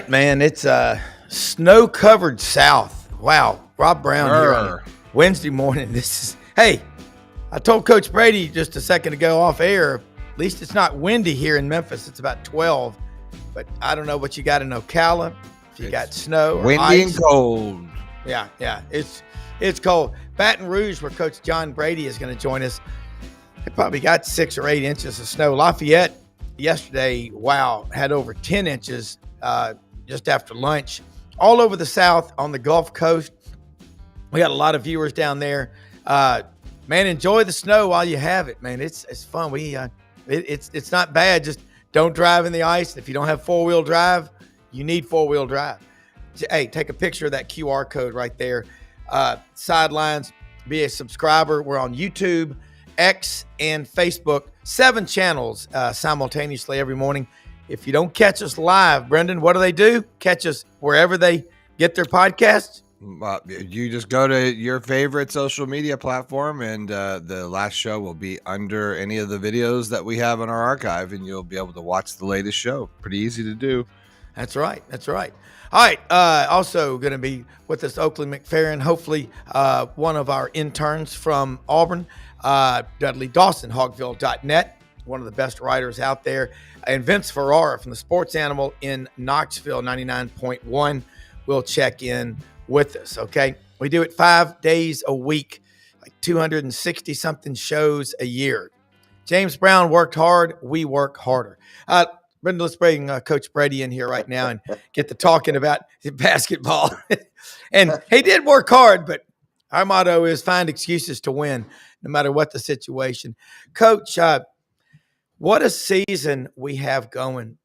man. It's snow-covered South. Wow, Rob Brown here on Brr. Wednesday morning. Hey, I told Coach Brady just a second ago off air. At least it's not windy here in Memphis. It's about 12, but I don't know what you got in Ocala. If you got snow or Windy ice. and cold. Yeah, it's cold. Baton Rouge, where Coach John Brady is going to join us, they probably got 6 or 8 inches of snow. Lafayette yesterday, had over 10 inches just after lunch. All over the South on the Gulf Coast. We got a lot of viewers down there. Man, enjoy the snow while you have it, man. It's fun. It's not bad. Just don't drive in the ice. If you don't have 4-wheel drive, you need 4-wheel drive. Hey, take a picture of that QR code right there. Sidelines, be a subscriber. We're on YouTube, X, and Facebook. 7 channels simultaneously every morning. If you don't catch us live, Brendan, what do? Catch us wherever they get their podcasts? You just go to your favorite social media platform, and the last show will be under any of the videos that we have in our archive, and you'll be able to watch the latest show. Pretty easy to do. That's right. All right. Also going to be with us, Oakley McFerrin, hopefully one of our interns from Auburn, Dudley Dawson, hogville.net, one of the best writers out there, and Vince Ferrara from the Sports Animal in Knoxville, 99.1, will check in with us, okay? We do it 5 days a week, like 260-something shows a year. James Brown worked hard. We work harder. Brendan, let's bring Coach Brady in here right now and get to talking about basketball. And he did work hard, but our motto is find excuses to win, no matter what the situation. Coach, what a season we have going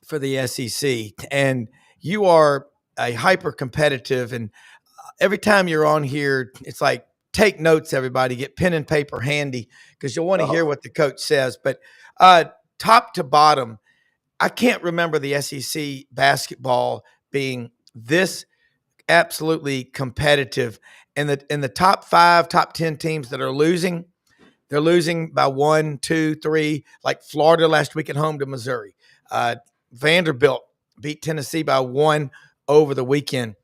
for the SEC. And you are a hyper-competitive, and every time you're on here, it's like, take notes, everybody. Get pen and paper handy because you'll want to hear what the coach says. But top to bottom, I can't remember the SEC basketball being this absolutely competitive. And in the top 5, top 10 teams that are losing, they're losing by 1, 2, 3, like Florida last week at home to Missouri. Vanderbilt beat Tennessee by 1 over the weekend.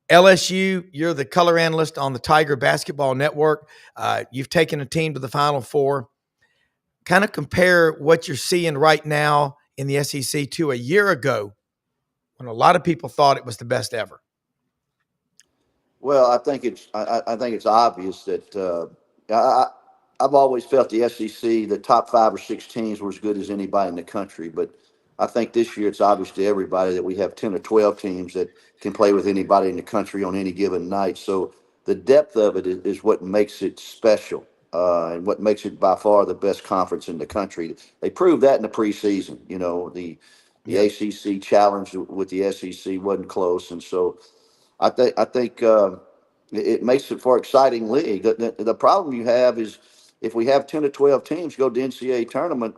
LSU, you're the color analyst on the Tiger Basketball Network. You've taken a team to the Final Four. Kind of compare what you're seeing right now in the SEC to a year ago when a lot of people thought it was the best ever. Well, I think it's obvious that I've always felt the SEC, the top 5 or 6 teams were as good as anybody in the country. But I think this year it's obvious to everybody that we have 10 or 12 teams that can play with anybody in the country on any given night. So the depth of it is what makes it special and what makes it by far the best conference in the country. They proved that in the preseason. You know, the ACC challenge with the SEC wasn't close. And so I think it makes it for an exciting league. The problem you have is if we have 10 or 12 teams go to the NCAA tournament,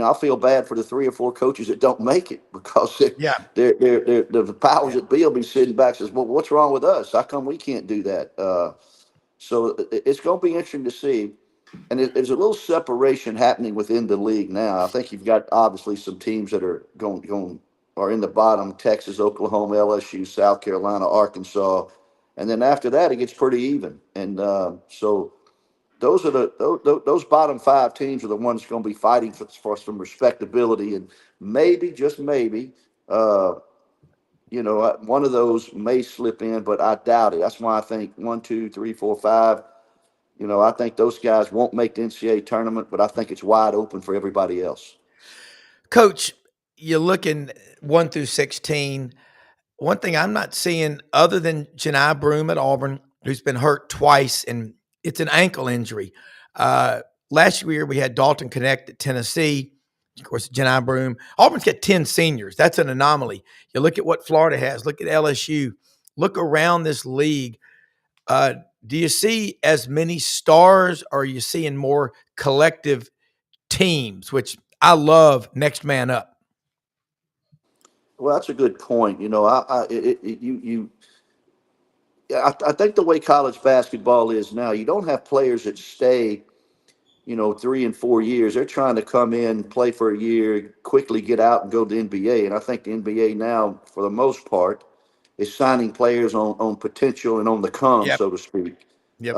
I feel bad for the 3 or 4 coaches that don't make it because the powers that be will be sitting back and says, well, what's wrong with us? How come we can't do that? So it's going to be interesting to see. And there's a little separation happening within the league now. I think you've got obviously some teams that are are in the bottom: Texas, Oklahoma, LSU, South Carolina, Arkansas, and then after that it gets pretty even. And so those are those bottom 5 teams are the ones going to be fighting for some respectability, and maybe, just maybe, one of those may slip in, but I doubt it. That's why I think 1, 2, 3, 4, 5. I think those guys won't make the NCAA tournament, but I think it's wide open for everybody else. Coach, you're looking 1 through 16. One thing I'm not seeing other than Janai Broome at Auburn, who's been hurt twice, and it's an ankle injury. Last year we had Dalton Connect at Tennessee. Of course, Janai Broome. Auburn's got 10 seniors. That's an anomaly. You look at what Florida has. Look at LSU. Look around this league. Do you see as many stars, or are you seeing more collective teams, which I love next man up? Well, that's a good point. I think the way college basketball is now, you don't have players that stay, 3 and 4 years. They're trying to come in, play for a year, quickly get out and go to the NBA. And I think the NBA now, for the most part, is signing players on potential and on the come, Yep. so to speak. Yep.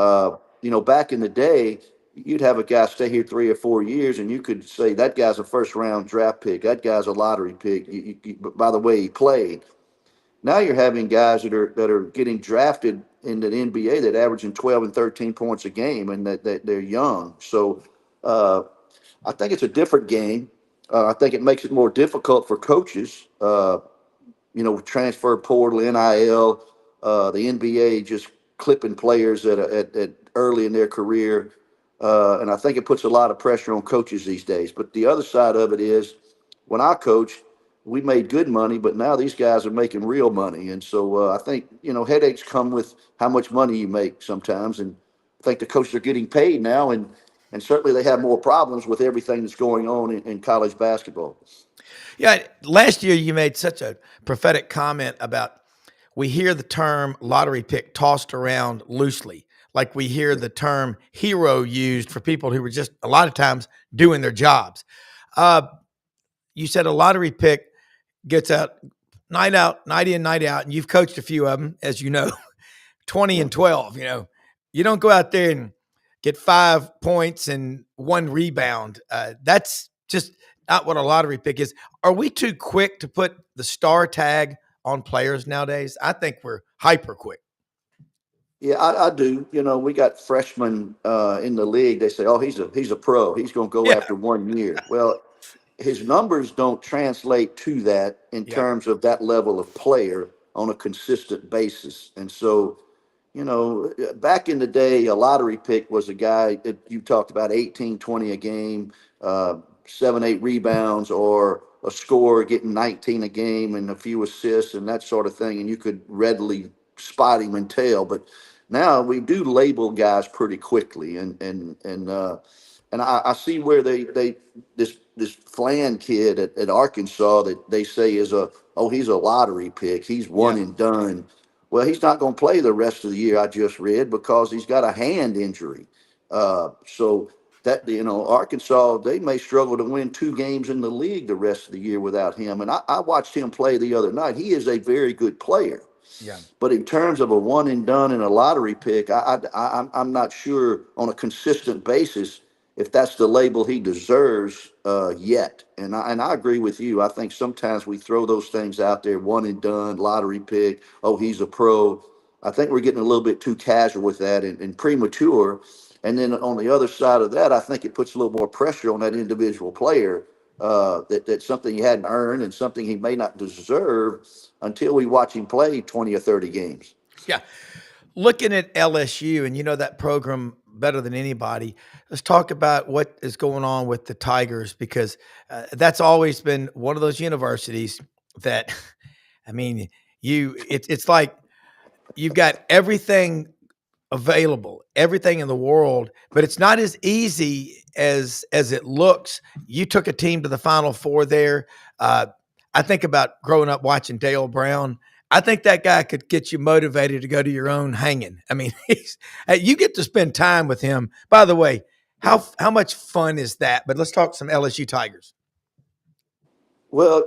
Back in the day, you'd have a guy stay here 3 or 4 years, and you could say that guy's a first round draft pick, that guy's a lottery pick. By the way he played. Now you're having guys that are getting drafted in the NBA that averaging 12 and 13 points a game, and that they're young. So uh, I think it's a different game. I think it makes it more difficult for coaches. Transfer portal, NIL, the NBA just clipping players at early in their career, and I think it puts a lot of pressure on coaches these days. But the other side of it is, when I coached, we made good money, but now these guys are making real money, and so I think headaches come with how much money you make sometimes, and I think the coaches are getting paid now, and certainly they have more problems with everything that's going on in college basketball. Yeah, last year you made such a prophetic comment about we hear the term lottery pick tossed around loosely, like we hear the term hero used for people who were just a lot of times doing their jobs. Uh, you said a lottery pick gets out, night in, night out, and you've coached a few of them, as you know, 20 Yeah. and 12. You don't go out there and get 5 points and one rebound. That's just not what a lottery pick is. Are we too quick to put the star tag on players nowadays? I think we're hyper quick. Yeah, I do. We got freshmen in the league. They say, "Oh, he's a pro. He's going to go Yeah. after 1 year." Well, his numbers don't translate to that in Yep. terms of that level of player on a consistent basis. And so, back in the day, a lottery pick was a guy that you talked about 18, 20 a game, 7, 8 rebounds, or a scorer getting 19 a game and a few assists and that sort of thing. And you could readily spot him and tell. But now we do label guys pretty quickly. And I see where this Flan kid at Arkansas that they say he's a lottery pick. He's one Yeah. and done. Well, he's not going to play the rest of the year, I just read, because he's got a hand injury. So that Arkansas, they may struggle to win 2 games in the league the rest of the year without him. And I watched him play the other night. He is a very good player. Yeah. But in terms of a one and done and a lottery pick, I'm not sure on a consistent basis if that's the label he deserves yet. And I agree with you. I think sometimes we throw those things out there, one and done, lottery pick. Oh, he's a pro. I think we're getting a little bit too casual with that and premature. And then on the other side of that, I think it puts a little more pressure on that individual player. That's something he hadn't earned and something he may not deserve until we watch him play 20 or 30 games. Yeah. Looking at LSU, and you know that program better than anybody, let's talk about what is going on with the Tigers, because that's always been one of those universities that, I mean, it's like you've got everything available, everything in the world, but it's not as easy as it looks. You took a team to the Final Four there. I think about growing up watching Dale Brown. I think that guy could get you motivated to go to your own hanging. I mean, you get to spend time with him. By the way, how much fun is that? But let's talk some LSU Tigers. Well,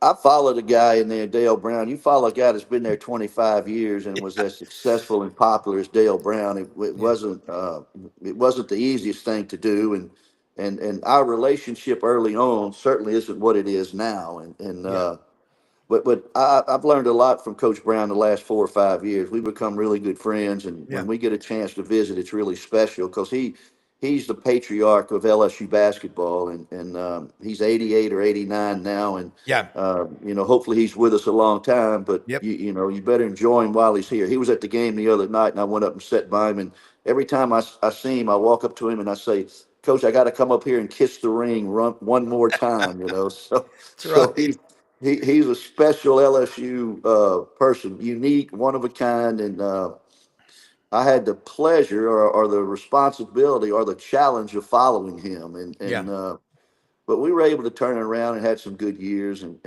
I followed a guy in there, Dale Brown. You follow a guy that's been there 25 years and was as successful and popular as Dale Brown. It Yeah, wasn't the easiest thing to do, and our relationship early on certainly isn't what it is now. And yeah, but I've learned a lot from Coach Brown the last 4 or 5 years. We've become really good friends, and yeah, when we get a chance to visit, it's really special because he's the patriarch of LSU basketball, and he's 88 or 89 now, and yeah. hopefully he's with us a long time. But Yep. you better enjoy him while he's here. He was at the game the other night, and I went up and sat by him, and every time I see him, I walk up to him and I say, "Coach, I got to come up here and kiss the ring one more time," So That's so right. he's a special LSU person, unique, one of a kind, and I had the pleasure or the responsibility or the challenge of following him, Yeah. but we were able to turn it around and had some good years, and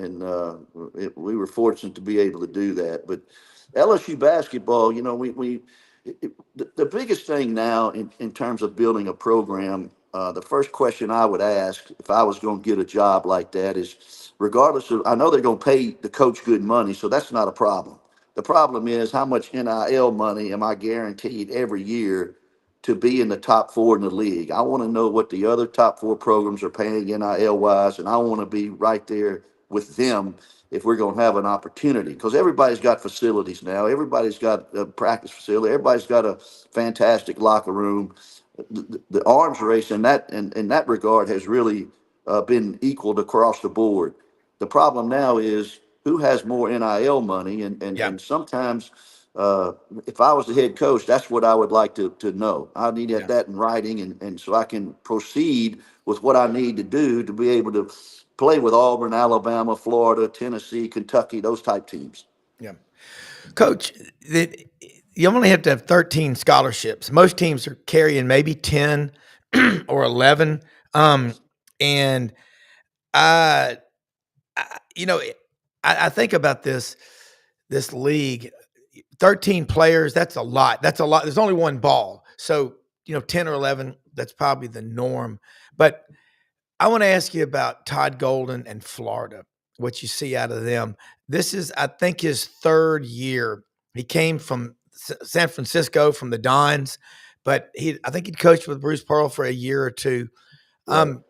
we were fortunate to be able to do that. But LSU basketball, we The biggest thing now in terms of building a program, the first question I would ask if I was going to get a job like that is, regardless of, I know they're going to pay the coach good money, so that's not a problem. The problem is, how much NIL money am I guaranteed every year to be in the top four in the league? I want to know what the other top four programs are paying NIL wise, and I want to be right there with them if we're going to have an opportunity, because everybody's got facilities now. Everybody's got a practice facility. Everybody's got a fantastic locker room. The arms race in that regard has really been equaled across the board. The problem now is who has more NIL money, Yeah. and sometimes if I was the head coach, that's what I would like to know. I need Yeah. that in writing, and so I can proceed with what I need to do to be able to play with Auburn, Alabama, Florida, Tennessee, Kentucky, those type teams. Yeah. Coach, you only have to have 13 scholarships. Most teams are carrying maybe 10 or 11. And I, you know, I think about this league, 13 players, that's a lot. That's a lot. There's only one ball. So, 10 or 11, that's probably the norm. But I want to ask you about Todd Golden and Florida, what you see out of them. This is, I think, his third year. He came from San Francisco from the Dons, but I think he'd coached with Bruce Pearl for a year or two. Right. Um,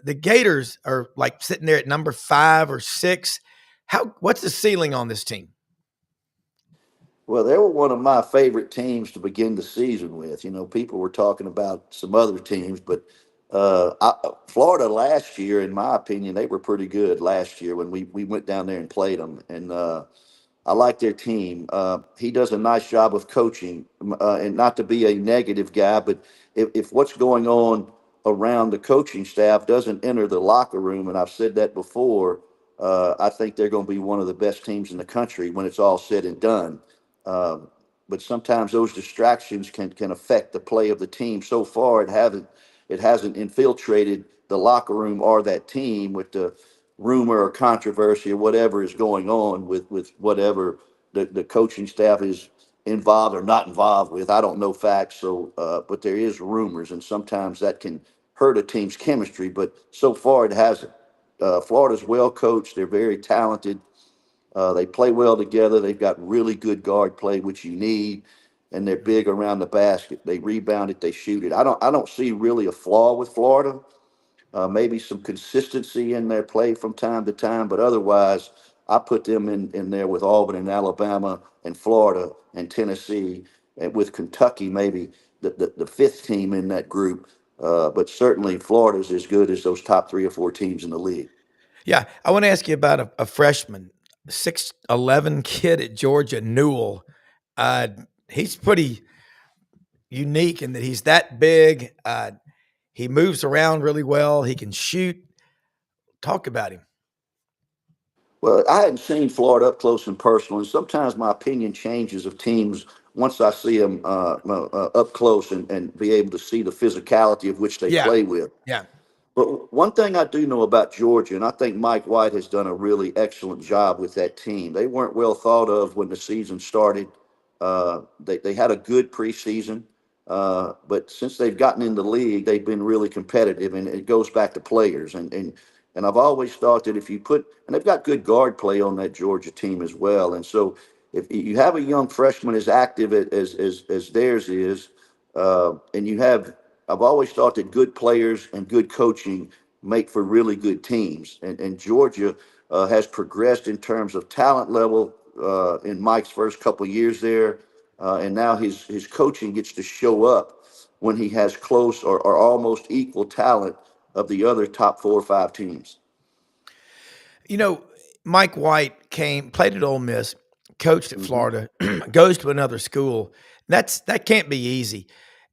the Gators are like sitting there at number 5 or 6. What's the ceiling on this team? Well, they were one of my favorite teams to begin the season with. People were talking about some other teams, but Florida last year, in my opinion, they were pretty good last year when we went down there and played them. And I like their team. He does a nice job of coaching, and not to be a negative guy, but if what's going on around the coaching staff doesn't enter the locker room, and I've said that before, I think they're going to be one of the best teams in the country when it's all said and done. Um, but sometimes those distractions can affect the play of the team. So far, it hasn't infiltrated the locker room or that team with the rumor or controversy or whatever is going on with whatever the coaching staff is involved or not involved with. I don't know facts, so but there is rumors, and sometimes that can hurt a team's chemistry. But so far, it hasn't. Florida's well coached. They're very talented. They play well together. They've got really good guard play, which you need, and they're big around the basket. They rebound it. They shoot it. I don't see really a flaw with Florida. Maybe some consistency in their play from time to time, but otherwise, I put them in there with Auburn and Alabama and Florida and Tennessee, and with Kentucky maybe the fifth team in that group. But certainly Florida's as good as those top 3 or 4 teams in the league. Yeah, I want to ask you about a freshman, 6'11" kid at Georgia, Newell. Uh, he's pretty unique in that he's that big. He moves around really well. He can shoot. Talk about him. Well, I hadn't seen Florida up close and personal, and sometimes my opinion changes of teams once I see them up close and be able to see the physicality of which they Yeah, play with. yeah, But one thing I do know about Georgia, and I think Mike White has done a really excellent job with that team. They weren't well thought of when the season started. They had a good preseason, but since they've gotten in the league, they've been really competitive, and it goes back to players. And I've always thought that if you and they've got good guard play on that Georgia team as well. And so if you have a young freshman as active as theirs is, and you have, I've always thought that good players and good coaching make for really good teams. And Georgia has progressed in terms of talent level in Mike's first couple of years there. And now his coaching gets to show up when he has close or almost equal talent of the other top 4 or 5 teams. You know, Mike White played at Ole Miss, coached at Hmm. Florida, goes to another school. That can't be easy.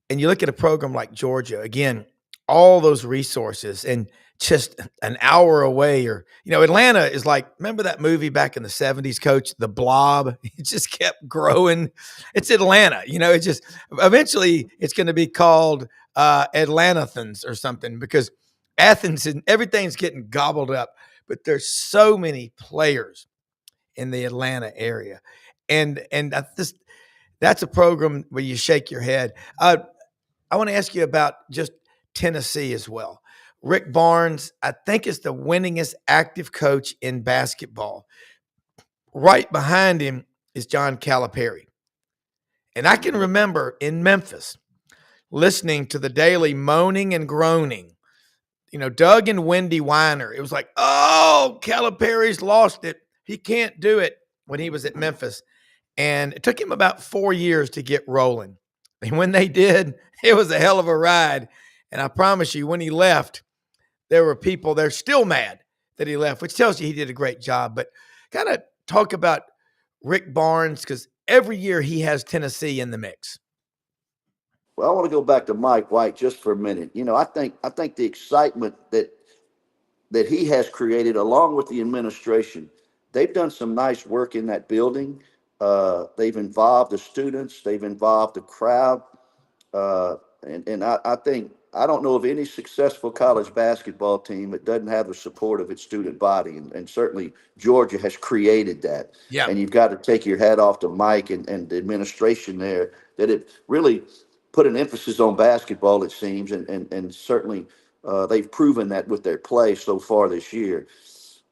And you look at a program like Georgia, again, all those resources and just an hour away. Or, Atlanta is like, remember that movie back in the 70s, Coach, The Blob? It just kept growing. It's Atlanta. It just eventually it's going to be called Atlantathans or something, because Athens and everything's getting gobbled up. But there's so many players in the Atlanta area. And I just That's a program where you shake your head. I want to ask you about just Tennessee as well. Rick Barnes, I think, is the winningest active coach in basketball. Right behind him is John Calipari. And I can remember in Memphis listening to the Daily moaning and groaning. Doug and Wendy Weiner. It was like, oh, Calipari's lost it. He can't do it when he was at Memphis. And it took him about 4 years to get rolling. And when they did, it was a hell of a ride. And I promise you, when he left, there were people, they're still mad that he left, which tells you he did a great job. But kind of talk about Rick Barnes, because every year he has Tennessee in the mix. Well, I want to go back to Mike White just for a minute. I think the excitement that he has created, along with the administration, they've done some nice work in that building. They've involved the students, they've involved the crowd, and I think I don't know of any successful college basketball team that doesn't have the support of its student body, and certainly Georgia has created that. Yeah. And you've got to take your hat off to Mike and the administration there, that it really put an emphasis on basketball, it seems, and certainly they've proven that with their play so far this year.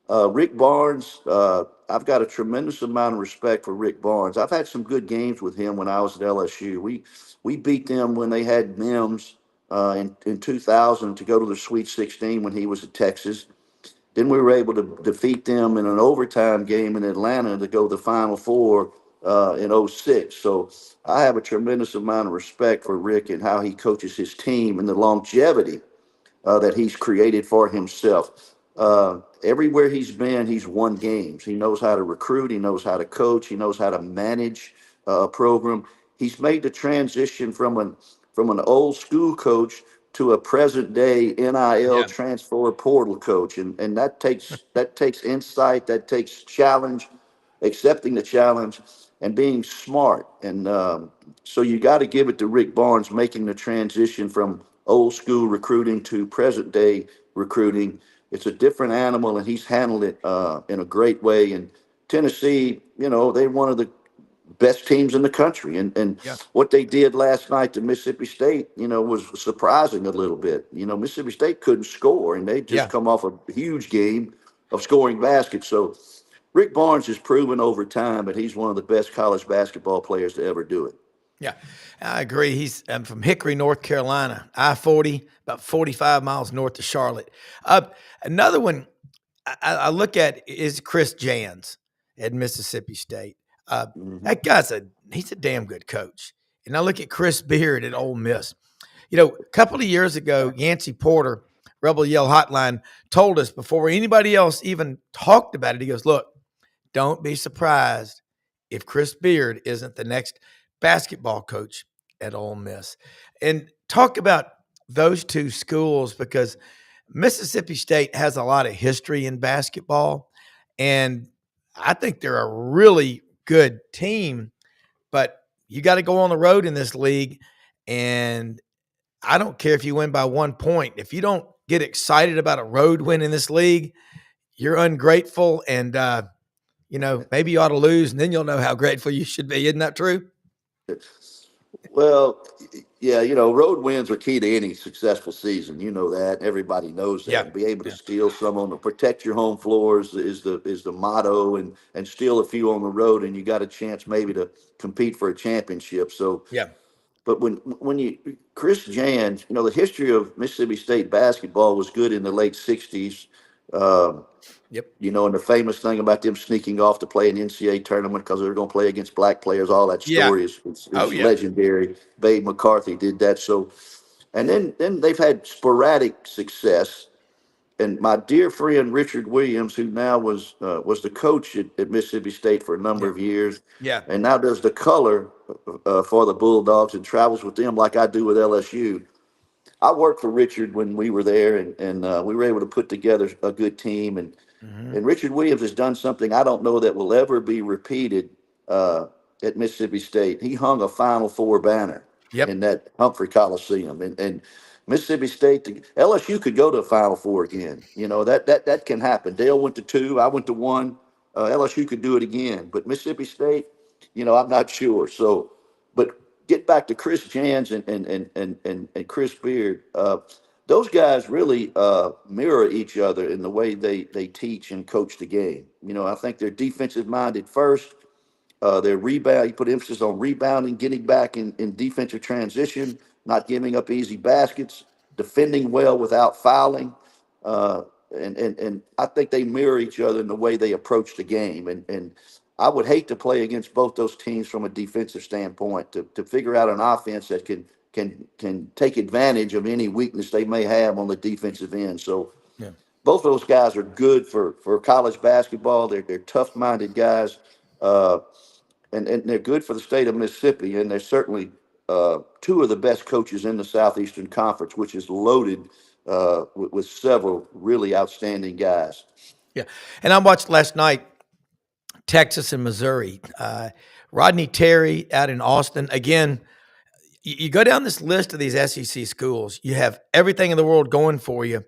Rick Barnes, I've got a tremendous amount of respect for Rick Barnes. I've had some good games with him when I was at LSU. We beat them when they had Mims in 2000 to go to the Sweet 16 when he was at Texas. Then we were able to defeat them in an overtime game in Atlanta to go to the Final Four in 06. So I have a tremendous amount of respect for Rick and how he coaches his team and the longevity that he's created for himself. Everywhere he's been, he's won games. He knows how to recruit. He knows how to coach. He knows how to manage a program. He's made the transition from an old school coach to a present day NIL transfer portal coach, and that takes insight, that takes challenge, accepting the challenge, and being smart. And so you got to give it to Rick Barnes making the transition from old school recruiting to present day recruiting. It's a different animal, and he's handled it in a great way. And Tennessee, they're one of the best teams in the country. And Yeah. what they did last night to Mississippi State, was surprising a little bit. Mississippi State couldn't score, and they just come off a huge game of scoring baskets. So Rick Barnes has proven over time that he's one of the best college basketball players to ever do it. Yeah, I agree. He's from Hickory, North Carolina, I-40, about 45 miles north of Charlotte. Another one I look at is Chris Jans at Mississippi State. That he's a damn good coach. And I look at Chris Beard at Ole Miss. A couple of years ago, Yancey Porter, Rebel Yell Hotline, told us before anybody else even talked about it, he goes, look, don't be surprised if Chris Beard isn't the next basketball coach at Ole Miss. And talk about those two schools, because Mississippi State has a lot of history in basketball, and I think they're a really good team, but you got to go on the road in this league, and I don't care if you win by 1 point. If you don't get excited about a road win in this league, you're ungrateful, and maybe you ought to lose, and then you'll know how grateful you should be. Isn't that true? Well, yeah, road wins are key to any successful season. You know that. Everybody knows that. Yeah. And be able to steal some on the protect your home floors is the motto, and steal a few on the road, and you got a chance maybe to compete for a championship. So Yeah. but when Chris Jans, the history of Mississippi State basketball was good in the late '60s. Yep. And the famous thing about them sneaking off to play an NCAA tournament because they were going to play against black players, all that story is legendary. Babe McCarthy did that. So, and then they've had sporadic success. And my dear friend Richard Williams, who now was the coach at Mississippi State for a number of years, and now does the color for the Bulldogs and travels with them like I do with LSU. I worked for Richard when we were there, and we were able to put together a good team. And Richard Williams has done something I don't know that will ever be repeated at Mississippi State. He hung a Final Four banner in that Humphrey Coliseum, and Mississippi State, LSU could go to a Final Four again. That can happen. Dale went to 2, I went to 1. LSU could do it again, but Mississippi State, I'm not sure. So But get back to Chris Jans and Chris Beard. Those guys really mirror each other in the way they teach and coach the game. I think they're defensive minded first. Their rebound, you put emphasis on rebounding, getting back in defensive transition, not giving up easy baskets, defending well without fouling. Uh, and I think they mirror each other in the way they approach the game. And I would hate to play against both those teams from a defensive standpoint to figure out an offense that can take advantage of any weakness they may have on the defensive end. So Yeah. both of those guys are good for college basketball. They're tough-minded guys. And they're good for the state of Mississippi, and they're certainly two of the best coaches in the Southeastern Conference, which is loaded with several really outstanding guys. Yeah. And I watched last night Texas and Missouri. Rodney Terry out in Austin. Again, you go down this list of these SEC schools, you have everything in the world going for you,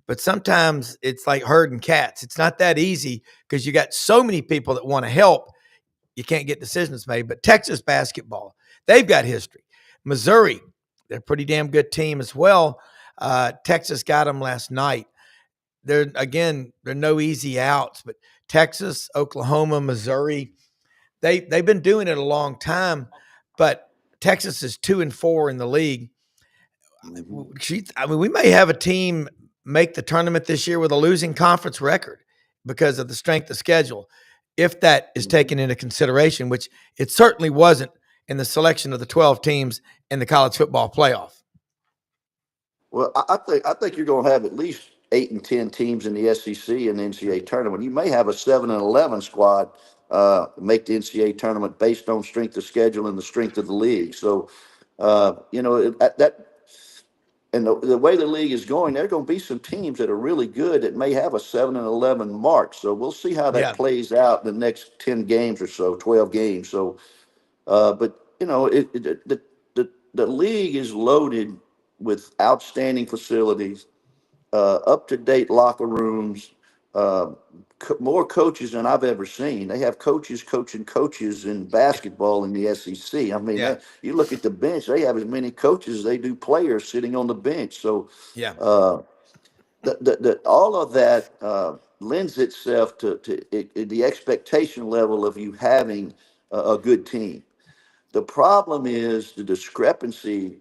but sometimes it's like herding cats. It's not that easy because you got so many people that want to help. You can't get decisions made. But Texas basketball, they've got history. Missouri, they're a pretty damn good team as well. Texas got them last night. They're no easy outs, but Texas, Oklahoma, Missouri, they've been doing it a long time, but Texas is 2-4 in the league. We may have a team make the tournament this year with a losing conference record because of the strength of schedule, if that is taken into consideration, which it certainly wasn't in the selection of the 12 teams in the college football playoff. Well, I think you're going to have at least 8 and 10 teams in the SEC and NCAA tournament. You may have a 7 and 11 squad make the NCAA tournament based on strength of schedule and the strength of the league. So, and the way the league is going, there are going to be some teams that are really good that may have a 7 and 11 mark. So we'll see how that plays out in the next 10 games or so, 12 games. So, but the league is loaded with outstanding facilities, up-to-date locker rooms, more coaches than I've ever seen. They have coaches coaching coaches in basketball in the SEC. I mean, you look at the bench; they have as many coaches as they do players sitting on the bench. So, all of that lends itself to the expectation level of you having a good team. The problem is the discrepancy.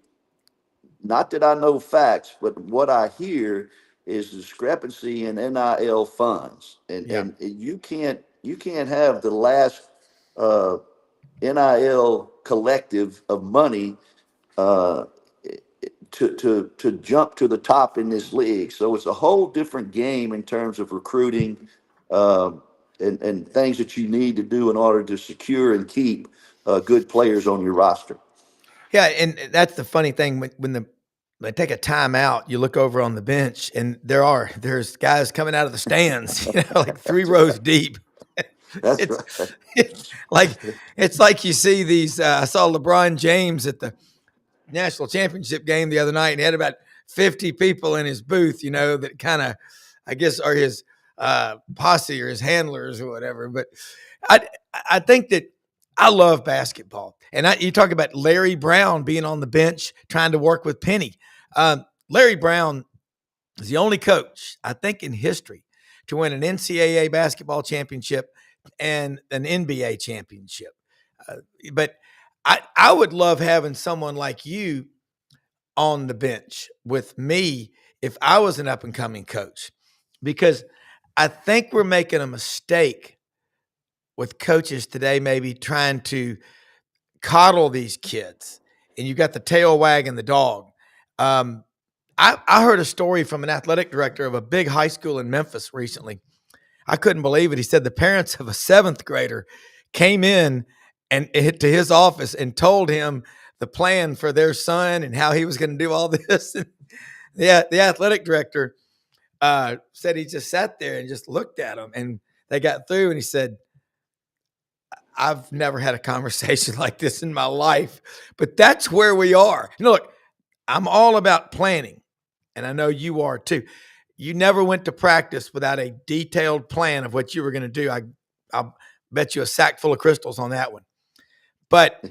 Not that I know facts, but what I hear is discrepancy in NIL funds, and you can't have the last NIL collective of money to jump to the top in this league. So it's a whole different game in terms of recruiting and things that you need to do in order to secure and keep good players on your roster. Yeah, and that's the funny thing when they take a timeout, you look over on the bench, and there's guys coming out of the stands, like 3 rows deep. It's like you see these. I saw LeBron James at the national championship game the other night, and he had about 50 people in his booth, that kind of, I guess, are his posse or his handlers or whatever. But I think that I love basketball. And you talk about Larry Brown being on the bench trying to work with Penny. Larry Brown is the only coach, I think, in history to win an NCAA basketball championship and an NBA championship. But I would love having someone like you on the bench with me if I was an up-and-coming coach, because I think we're making a mistake with coaches today, maybe trying to coddle these kids, and you got the tail wagging the dog. I heard a story from an athletic director of a big high school in Memphis recently. I couldn't believe it. He said the parents of a 7th grader came in and to his office and told him the plan for their son and how he was going to do all this. And the athletic director said he just sat there and just looked at him, and they got through, and he said, I've never had a conversation like this in my life, but that's where we are. Look, I'm all about planning, and I know you are too. You never went to practice without a detailed plan of what you were going to do. I'll bet you a sack full of crystals on that one. But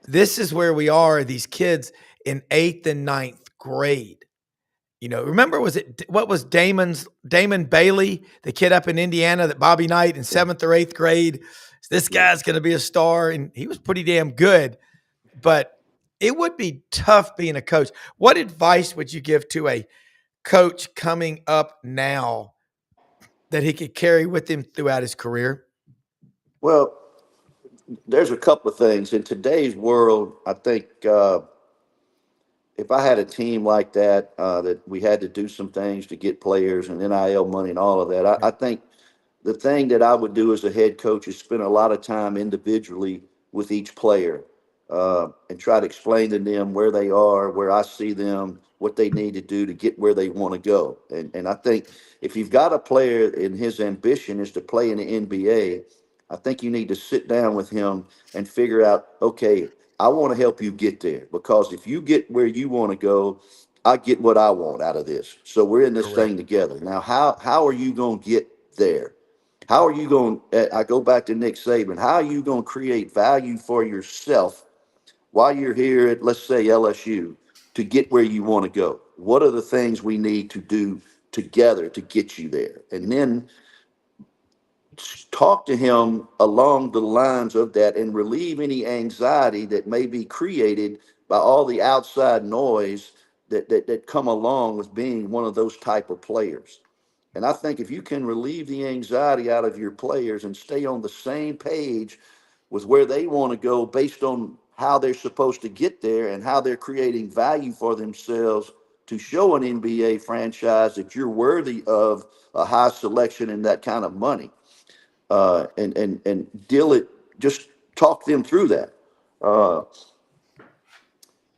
This is where we are. These kids in 8th and ninth grade. Remember, what was Damon Bailey, the kid up in Indiana that Bobby Knight in 7th or 8th grade? This Yeah. guy's going to be a star, and he was pretty damn good. But it would be tough being a coach. What advice would you give to a coach coming up now that he could carry with him throughout his career? Well, there's a couple of things in today's world. I think if I had a team like that, that we had to do some things to get players and NIL money and all of that, I think the thing that I would do as a head coach is spend a lot of time individually with each player, and try to explain to them where they are, where I see them, what they need to do to get where they want to go. And I think if you've got a player and his ambition is to play in the NBA, I think you need to sit down with him and figure out, okay, I want to help you get there, because if you get where you want to go, I get what I want out of this. So we're in this Correct. thing together. Now, how are you going to get there? How are you going? I go back to Nick Saban. How are you going to create value for yourself while you're here at, let's say, LSU, to get where you want to go? What are the things we need to do together to get you there? And then talk to him along the lines of that and relieve any anxiety that may be created by all the outside noise that come along with being one of those type of players. And I think if you can relieve the anxiety out of your players and stay on the same page with where they want to go based on how they're supposed to get there and how they're creating value for themselves to show an NBA franchise that you're worthy of a high selection and that kind of money, and deal it, just talk them through that. Uh,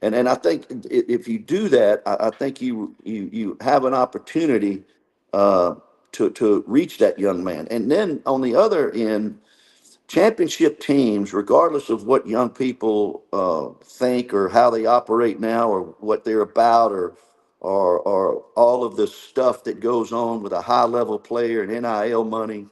and I think if you do that, I think you have an opportunity uh, to reach that young man. And then on the other end, championship teams, regardless of what young people think or how they operate now or what they're about, or all of the stuff that goes on with a high level player and NIL money,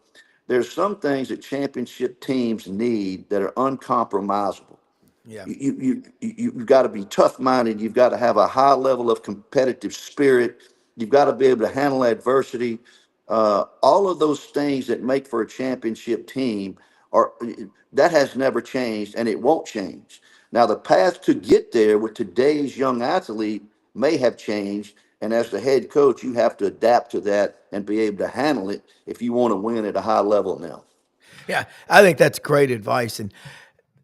there's some things that championship teams need that are uncompromisable. Yeah. You've got to be tough minded. You've got to have a high level of competitive spirit. You've got to be able to handle adversity. All of those things that make for a championship team are, that has never changed, and it won't change. Now, the path to get there with today's young athlete may have changed, and as the head coach, you have to adapt to that and be able to handle it if you want to win at a high level now. Yeah, I think that's great advice. And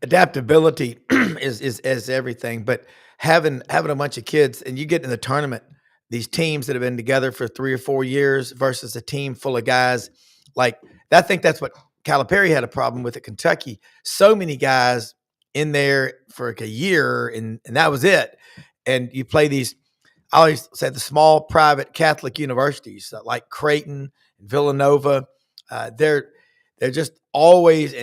adaptability is everything. But having a bunch of kids and you get in the tournament, these teams that have been together for 3 or 4 years versus a team full of guys like I think that's what Calipari had a problem with at Kentucky. So many guys in there for like a year, and that was it. And you play these. I always say the small private Catholic universities like Creighton, Villanova. They're just always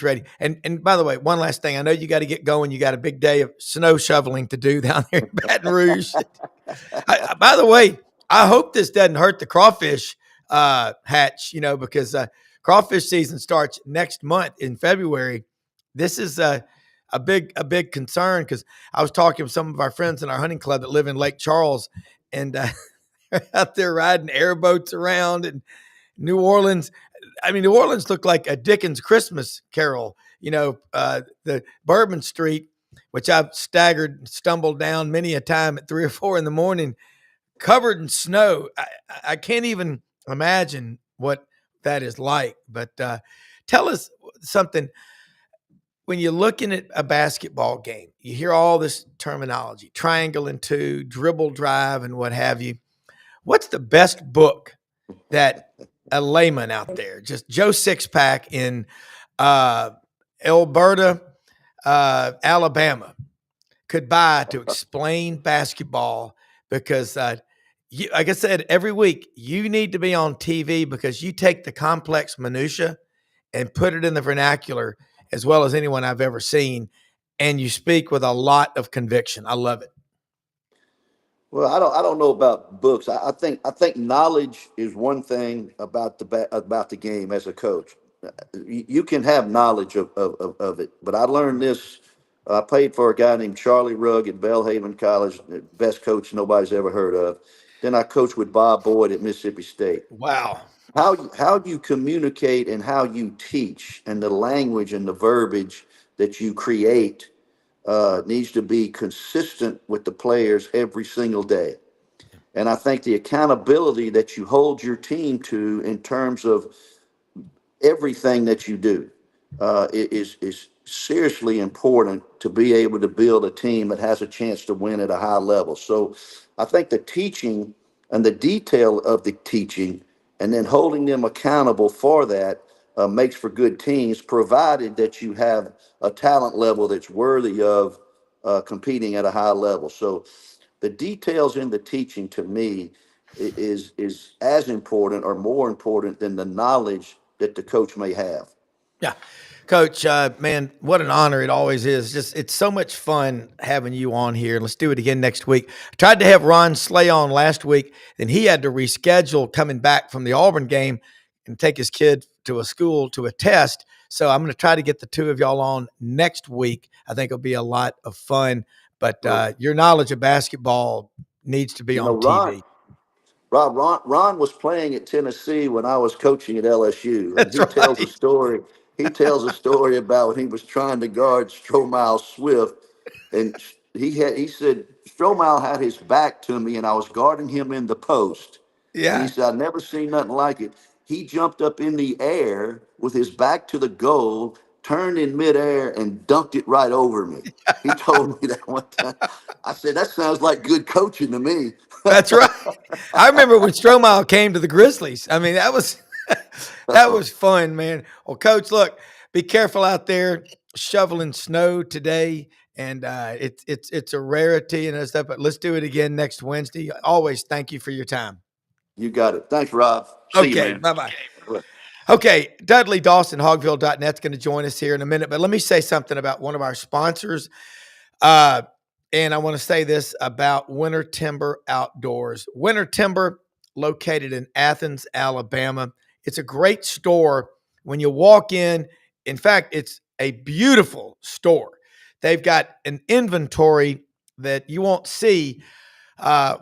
ready. And by the way, one last thing. I know you got to get going. You got a big day of snow shoveling to do down there in Baton Rouge. By the way, I hope this doesn't hurt the crawfish hatch. Because crawfish season starts next month in February. This is a big concern because I was talking with some of our friends in our hunting club that live in Lake Charles, and they're out there riding airboats around and New Orleans. I mean, New Orleans looked like a Dickens Christmas Carol. The Bourbon Street, which I've staggered and stumbled down many a time at 3 or 4 in the morning, covered in snow. I can't even imagine what that is like. But tell us something. When you're looking at a basketball game, you hear all this terminology, triangle and two, dribble drive, and what have you. What's the best book that a layman out there, just Joe Sixpack in uh, Alberta, Alabama, could buy to explain basketball? Because, like I said, every week you need to be on TV because you take the complex minutia and put it in the vernacular as well as anyone I've ever seen, and you speak with a lot of conviction. I love it. Well, I don't know about books. I think knowledge is one thing about about the game as a coach. You can have knowledge of it, but I learned this I played for a guy named Charlie Rugg at Belhaven College, the best coach nobody's ever heard of. Then I coached with Bob Boyd at Mississippi State. Wow. How you communicate and how you teach and the language and the verbiage that you create needs to be consistent with the players every single day. And I think the accountability that you hold your team to in terms of everything that you do is seriously important to be able to build a team that has a chance to win at a high level. So I think the teaching and the detail of the teaching and then holding them accountable for that makes for good teams, provided that you have a talent level that's worthy of competing at a high level. So the details in the teaching to me is as important or more important than the knowledge that the coach may have. Yeah. Coach, man, what an honor it always is. Just it's so much fun having you on here. Let's do it again next week. I tried to have Ron Slay on last week, then he had to reschedule coming back from the Auburn game and take his kid to a school to a test. So I'm going to try to get the two of y'all on next week. I think it'll be a lot of fun. But your knowledge of basketball needs to be on TV. Ron was playing at Tennessee when I was coaching at LSU, and That's right. He tells a story about when he was trying to guard Stromile Swift, and he said Stromile had his back to me, and I was guarding him in the post. And he Yeah. said, I've never seen nothing like it. He jumped up in the air with his back to the goal, turned in midair, and dunked it right over me. He told me that one time. I said, that sounds like good coaching to me. That's right. I remember when Stromile came to the Grizzlies. I mean, that was that was fun, man. Well, Coach, look, be careful out there shoveling snow today, and it's a rarity and stuff. But let's do it again next Wednesday. Always thank you for your time. You got it. Thanks, Rob. See you, Okay, man. bye bye. Okay, Dudley Dawson, Hogville.net's going to join us here in a minute. But let me say something about one of our sponsors. And I want to say this about Winter Timber Outdoors. Winter Timber, located in Athens, Alabama. It's a great store. When you walk in fact, it's a beautiful store. They've got an inventory that you won't see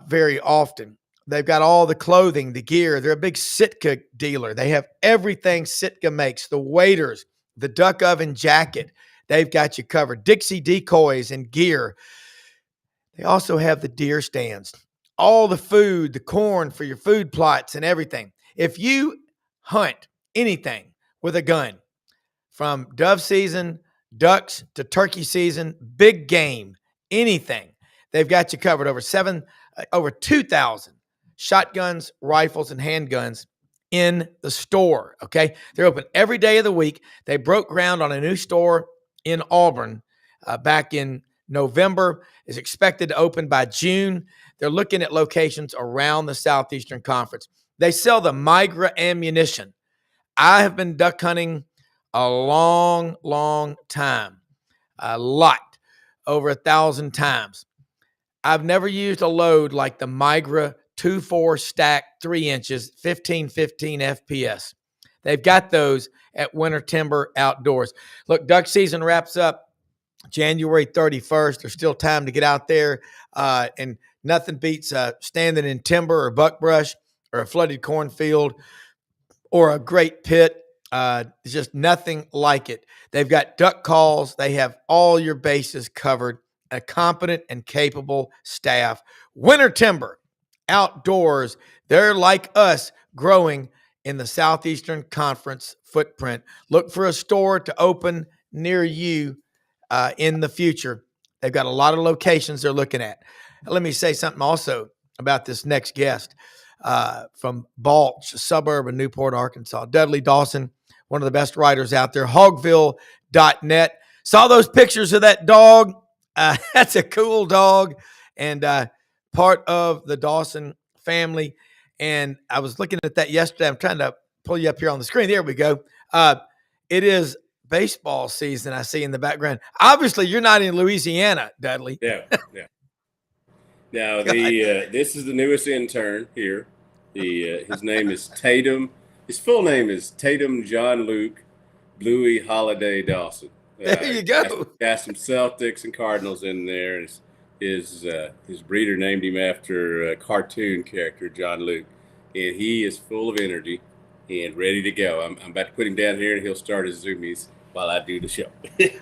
very often. They've got all the clothing, the gear. They're a big Sitka dealer. They have everything Sitka makes, the waders, the duck oven jacket. They've got you covered. Dixie decoys and gear. They also have the deer stands, all the food, the corn for your food plots and everything. If you hunt anything with a gun, from dove season, ducks to turkey season, big game, anything, they've got you covered. Over 2,000 shotguns, rifles, and handguns in the store. Okay, they're open every day of the week. They broke ground on a new store in Auburn back in November, is expected to open by June. They're looking at locations around the Southeastern Conference. They sell the Migra ammunition. I have been duck hunting a long, long time, a lot, over 1,000 times. I've never used a load like the Migra 2-4 stack 3 inches, 15 FPS. They've got those at Winter Timber Outdoors. Look, duck season wraps up January 31st. There's still time to get out there, and nothing beats standing in timber or buckbrush or a flooded cornfield or a great pit. Just nothing like it. They've got duck calls. They have all your bases covered, a competent and capable staff. Winter Timber Outdoors, they're like us, growing in the Southeastern Conference footprint. Look for a store to open near you in the future. They've got a lot of locations they're looking at. Let me say something also about this next guest from Balch, a suburb of Newport, Arkansas. Dudley Dawson, one of the best writers out there. Hogville.net. Saw those pictures of that dog. That's a cool dog and part of the Dawson family. And I was looking at that yesterday. I'm trying to pull you up here on the screen. There we go. It is baseball season, I see in the background. Obviously, you're not in Louisiana, Dudley. Yeah. Now, this is the newest intern here. His name is Tatum. His full name is Tatum John Luke Bluey Holiday Dawson. There you go. Got some Celtics and Cardinals in there. His breeder named him after a cartoon character, John Luke, and he is full of energy and ready to go. I'm about to put him down here, and he'll start his zoomies while I do the show.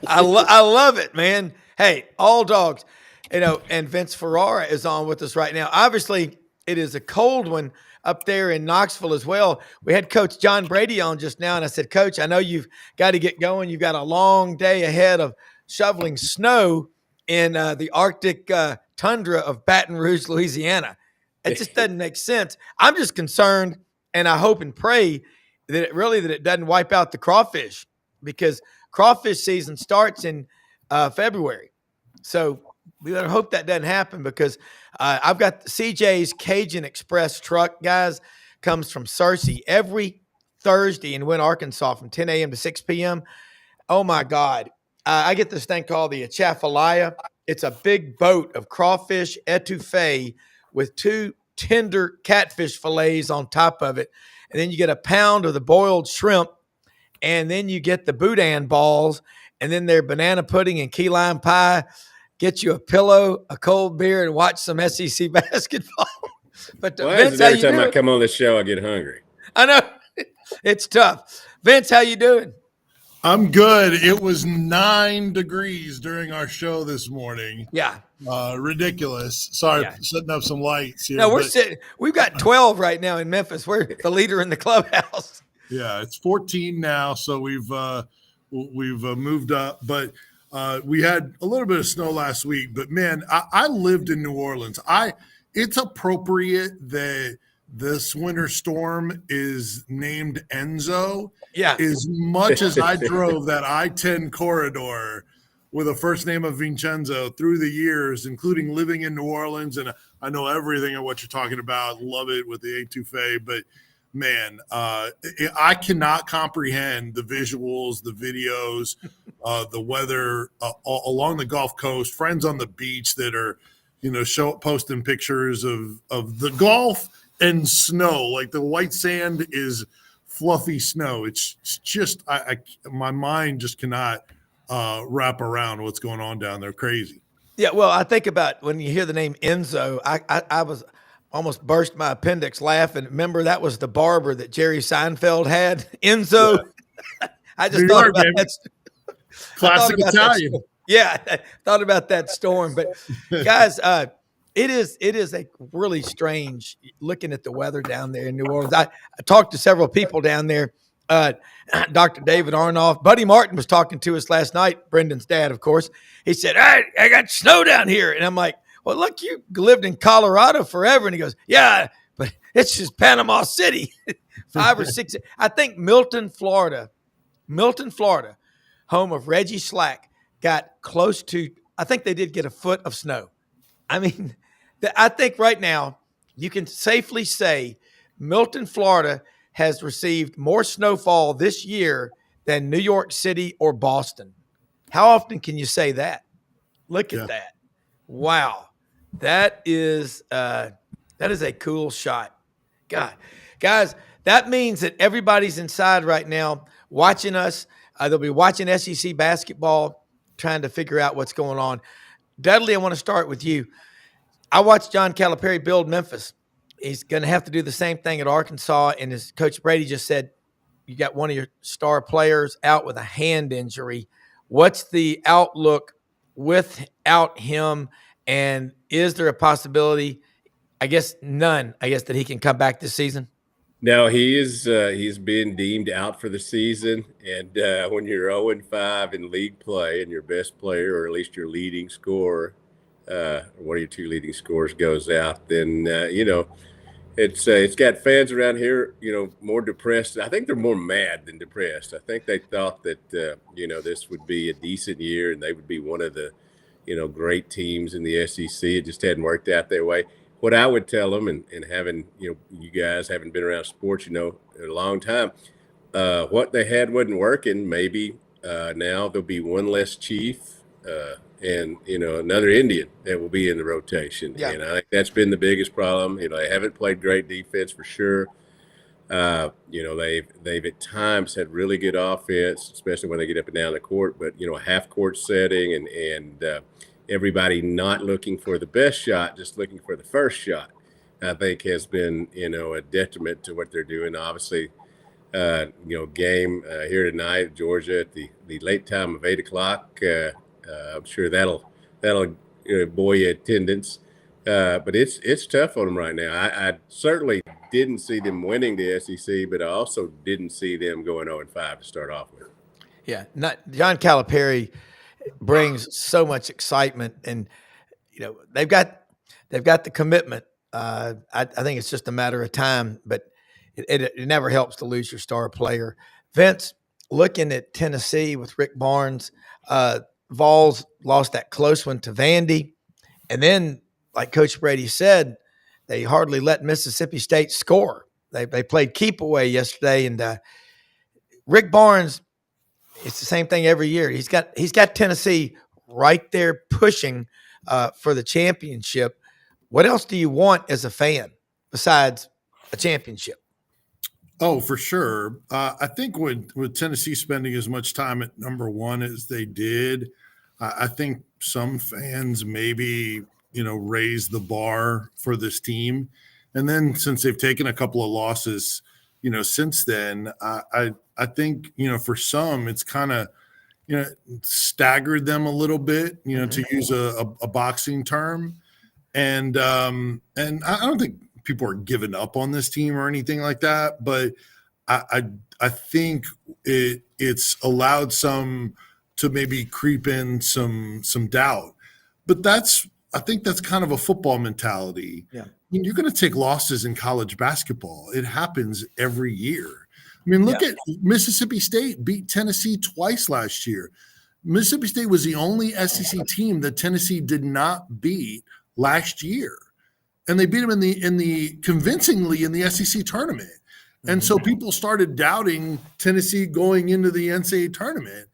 I love it, man. Hey, all dogs, and Vince Ferrara is on with us right now. Obviously, it is a cold one up there in Knoxville as well. We had Coach John Brady on just now, and I said, Coach, I know you've got to get going. You've got a long day ahead of shoveling snow in the Arctic tundra of Baton Rouge, Louisiana. It just doesn't make sense. I'm just concerned, and I hope and pray that it doesn't wipe out the crawfish, because crawfish season starts in February. So we better hope that doesn't happen, because I've got CJ's Cajun Express truck, guys, comes from Searcy every Thursday in Wynne, Arkansas from 10 a.m. to 6 p.m. Oh, my God. I get this thing called the Atchafalaya. It's a big boat of crawfish etouffee with 2 tender catfish fillets on top of it. And then you get a pound of the boiled shrimp, and then you get the boudin balls, and then their banana pudding and key lime pie. Get you a pillow, a cold beer, and watch some SEC basketball. But Vince, every time I come on this show, I get hungry. I know. It's tough. Vince, how you doing? I'm good. It was 9 degrees during our show this morning. Yeah. Ridiculous. Sorry for setting up some lights here. No, we've got 12 right now in Memphis. We're the leader in the clubhouse. Yeah, it's 14 now, so we've moved up. But we had a little bit of snow last week. But, man, I lived in New Orleans. It's appropriate that this winter storm is named Enzo. Yeah. As much as I drove that I-10 corridor with a first name of Vincenzo through the years, including living in New Orleans, and I know everything of what you're talking about. Love it with the etouffee, but man, I cannot comprehend the visuals, the videos, the weather along the Gulf Coast. Friends on the beach that are, posting pictures of the Gulf and snow, like the white sand is fluffy snow. It's just my mind just cannot wrap around what's going on down there. Crazy. Yeah, well, I think about when you hear the name Enzo, I was almost burst my appendix laughing. Remember, that was the barber that Jerry Seinfeld had, Enzo. Yeah. I just thought about that. Classic Italian. Yeah, I thought about that storm. But guys, it is a really strange looking at the weather down there in New Orleans. I talked to several people down there. Dr. David Arnoff, Buddy Martin was talking to us last night, Brendan's dad, of course. He said, "Hey, I got snow down here." And I'm like, "Well, look, you lived in Colorado forever." And he goes, "Yeah, but it's just Panama City." 5 or 6. I think Milton, Florida, home of Reggie Slack, got close to, I think they did get a foot of snow. I mean, I think right now you can safely say Milton, Florida has received more snowfall this year than New York City or Boston. How often can you say that? Look at that. Wow. That is a cool shot. God, guys, that means that everybody's inside right now watching us. They'll be watching SEC basketball, trying to figure out what's going on. Dudley, I want to start with you. I watched John Calipari build Memphis. He's going to have to do the same thing at Arkansas. And as Coach Brady just said, you got one of your star players out with a hand injury. What's the outlook without him? And is there a possibility, I guess none, that he can come back this season? No, he's been deemed out for the season. And when you're 0-5 in league play and your best player, or at least your leading scorer, one of your 2 leading scorers goes out, then, it's got fans around here, more depressed. I think they're more mad than depressed. I think they thought that, this would be a decent year and they would be one of the, great teams in the SEC. It just hadn't worked out that way. What I would tell them, and having, you guys haven't been around sports, in a long time, what they had wasn't working. Maybe now there'll be one less chief and, another Indian that will be in the rotation. Yeah. And I think that's been the biggest problem. They haven't played great defense for sure. They've at times had really good offense, especially when they get up and down the court. But a half court setting and everybody not looking for the best shot, just looking for the first shot, I think has been a detriment to what they're doing. Obviously, game here tonight, Georgia at the late time of 8:00. I'm sure that'll buoy attendance. But it's tough on them right now. I certainly didn't see them winning the SEC, but I also didn't see them going 0-5 to start off with. Yeah, John Calipari brings so much excitement, and they've got the commitment. I think it's just a matter of time, but it never helps to lose your star player. Vince, looking at Tennessee with Rick Barnes, Vols lost that close one to Vandy, and then, like Coach Brady said, they hardly let Mississippi State score. They played keep away yesterday, and Rick Barnes, it's the same thing every year. He's got Tennessee right there pushing for the championship. What else do you want as a fan besides a championship? Oh, for sure. I think with Tennessee spending as much time at number one as they did, I think some fans maybe raise the bar for this team. And then since they've taken a couple of losses, since then, I think, for some, it's kind of, staggered them a little bit, to use a boxing term. And I don't think people are giving up on this team or anything like that, but I think it's allowed some to maybe creep in some doubt. But I think that's kind of a football mentality. Yeah. I mean, you're going to take losses in college basketball. It happens every year. I mean, look at Mississippi State beat Tennessee twice last year. Mississippi State was the only SEC team that Tennessee did not beat last year. And they beat them convincingly in the SEC tournament. And so people started doubting Tennessee going into the NCAA tournament.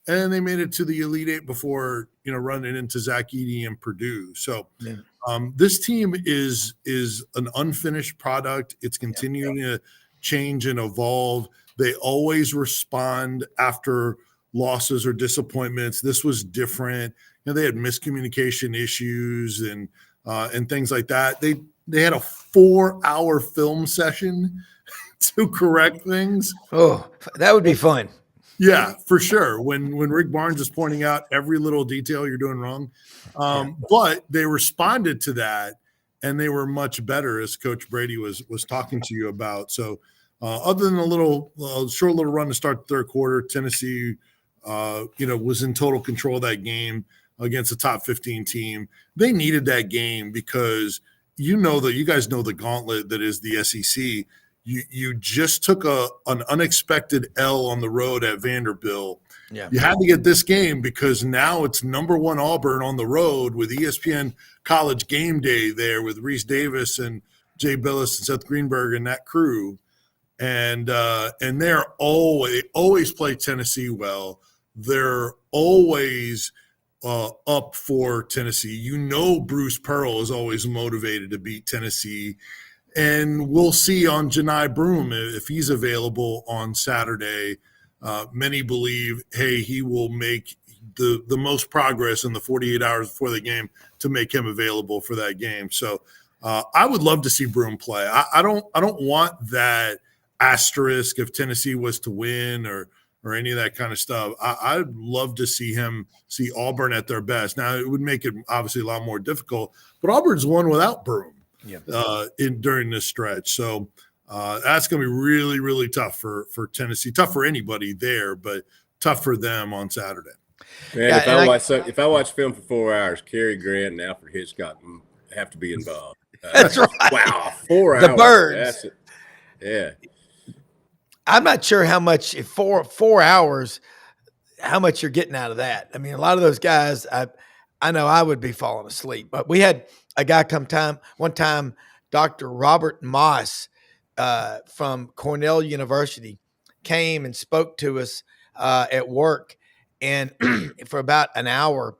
And they made it to the Elite Eight before, running into Zach Edey and Purdue. So this team is an unfinished product. It's continuing to change and evolve. They always respond after losses or disappointments. This was different. They had miscommunication issues and things like that. They had a 4-hour film session to correct things. Oh, that would be fun. Yeah, for sure. When Rick Barnes is pointing out every little detail you're doing wrong. But they responded to that, and they were much better, as Coach Brady was talking to you about. So other than a short little run to start the third quarter, Tennessee, was in total control of that game against a top 15 team. They needed that game because you guys know the gauntlet that is the SEC. You just took an unexpected L on the road at Vanderbilt. Yeah. You had to get this game because now it's number one Auburn on the road with ESPN College Game Day there with Reese Davis and Jay Billis and Seth Greenberg and that crew. And they're always play Tennessee well. They're always up for Tennessee. Bruce Pearl is always motivated to beat Tennessee. And we'll see on Janai Broom if he's available on Saturday. Many believe, he will make the most progress in the 48 hours before the game to make him available for that game. So I would love to see Broom play. I don't want that asterisk if Tennessee was to win or any of that kind of stuff. I'd love to see Auburn at their best. Now, it would make it obviously a lot more difficult, but Auburn's won without Broom. During this stretch. So that's going to be really, really tough for Tennessee. Tough for anybody there, but tough for them on Saturday. Man, if I watch film for 4 hours, Cary Grant and Alfred Hitchcock have to be involved. That's right. Wow, 4 hours. The birds. That's it. Yeah. I'm not sure how much, if 4 hours, how much you're getting out of that. I mean, a lot of those guys, I know I would be falling asleep, but we had a guy one time, Dr. Robert Moss from Cornell University came and spoke to us at work and for about an hour,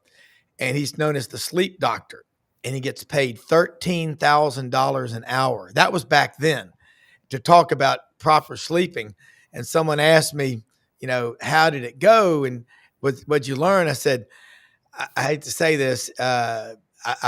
and he's known as the sleep doctor, and he gets paid $13,000 an hour. That was back then, to talk about proper sleeping. And someone asked me, how did it go? And what'd you learn? I said, I hate to say this. I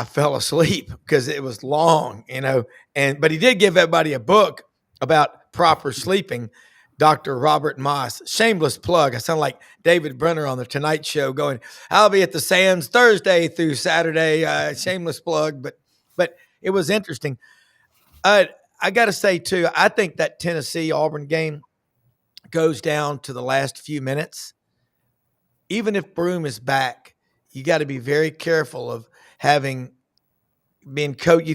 fell asleep because it was long, but he did give everybody a book about proper sleeping. Dr. Robert Moss, shameless plug. I sound like David Brenner on the Tonight Show going, I'll be at the Sands Thursday through Saturday. Shameless plug, but it was interesting. I got to say too, I think that Tennessee Auburn game goes down to the last few minutes. Even if Broom is back, you got to be very careful of you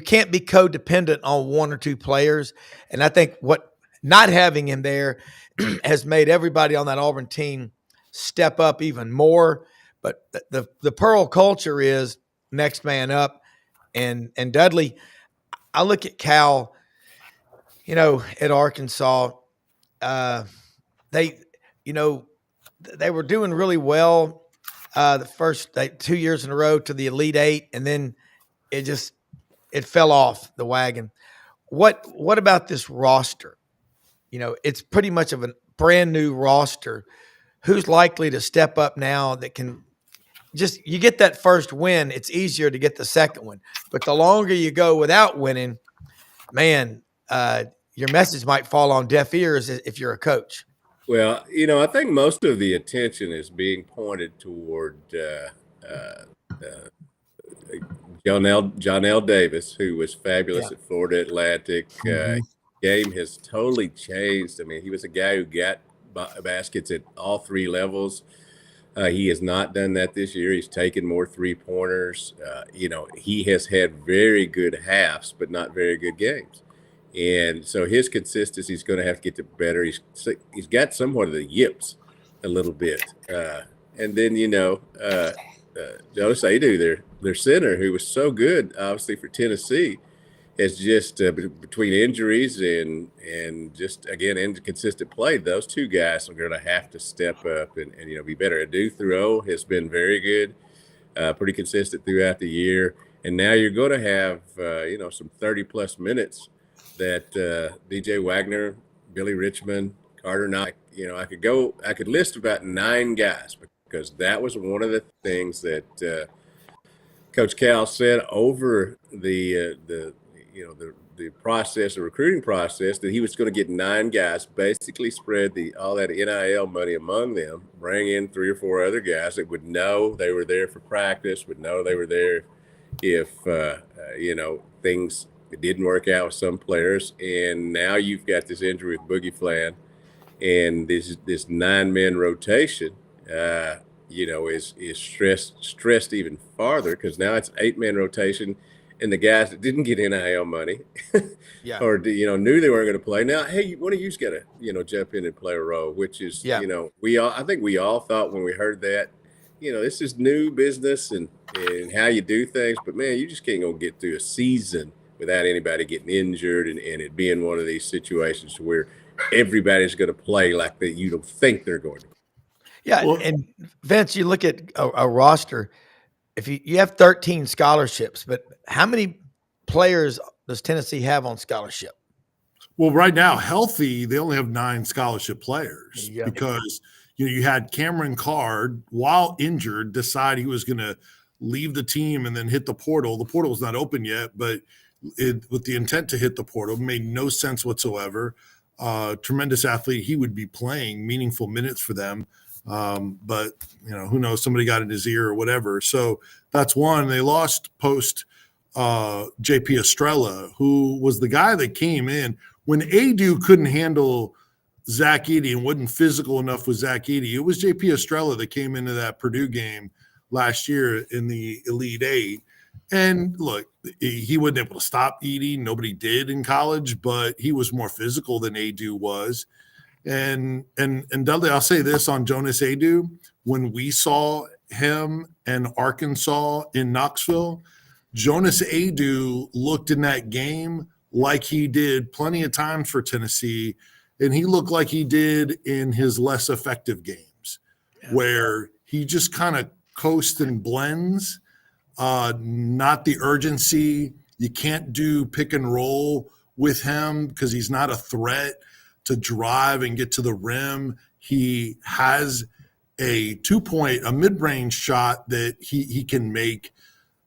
can't be codependent on one or two players. And I think what not having him there has made everybody on that Auburn team step up even more. But the Pearl culture is next man up. And Dudley, I look at Cal, at Arkansas, they were doing really well the first 2 years in a row to the Elite Eight, and then it fell off the wagon. What about this roster? It's pretty much of a brand new roster. Who's likely to step up now that can you get that first win, it's easier to get the second one. But the longer you go without winning, man, your message might fall on deaf ears if you're a coach. Well, I think most of the attention is being pointed toward John L. Davis, who was fabulous at Florida Atlantic. Game has totally changed. I mean, he was a guy who got baskets at all three levels. He has not done that this year. He's taken more three-pointers. He has had very good halves, but not very good games. And so his consistency is going to have to get to better. He's got somewhat of the yips a little bit. And then, Jonas Adu, their center, who was so good, obviously, for Tennessee, has just between injuries and just, again, inconsistent play, those two guys are going to have to step up and be better. Adu Thoreau has been very good, pretty consistent throughout the year. And now you're going to have, some 30-plus minutes that DJ Wagner, Billy Richmond, Carter Knox, I could list about 9 guys because that was one of the things that Coach Cal said over the process, the recruiting process, that he was going to get 9 guys, basically spread all that NIL money among them, bring in 3 or 4 other guys that would know they were there for practice, would know they were there if, things it didn't work out with some players. And now you've got this injury with Boogie Flan and this 9-man rotation, is stressed even farther because now it's 8-man rotation. And the guys that didn't get NIL money or, knew they weren't going to play. Now, hey, one of you's got to, jump in and play a role, which is, I think we all thought when we heard that, this is new business and how you do things. But, man, you just can't go get through a season without anybody getting injured and it being one of these situations where everybody's going to play like you don't think they're going to. Yeah, and Vince, you look at a roster. If you have 13 scholarships, but how many players does Tennessee have on scholarship? Well, right now, healthy, they only have 9 scholarship players because you had Cameron Card, while injured, decide he was going to leave the team and then hit the portal. The portal's not open yet, but with the intent to hit the portal, made no sense whatsoever. Tremendous athlete. He would be playing meaningful minutes for them. But who knows, somebody got in his ear or whatever. So that's one. They lost post JP Estrella, who was the guy that came in when Adu couldn't handle Zach Edey and wasn't physical enough with Zach Edey. It was JP Estrella that came into that Purdue game last year in the Elite Eight. And look, he wasn't able to stop Edey. Nobody did in college, but he was more physical than Adu was. And Dudley, I'll say this on Jonas Adu. When we saw him and Arkansas in Knoxville, Jonas Adu looked in that game like he did plenty of times for Tennessee, and he looked like he did in his less effective games, where he just kind of coasts and blends, not the urgency. You can't do pick and roll with him because he's not a threat to drive and get to the rim. He has a a mid-range shot that he can make,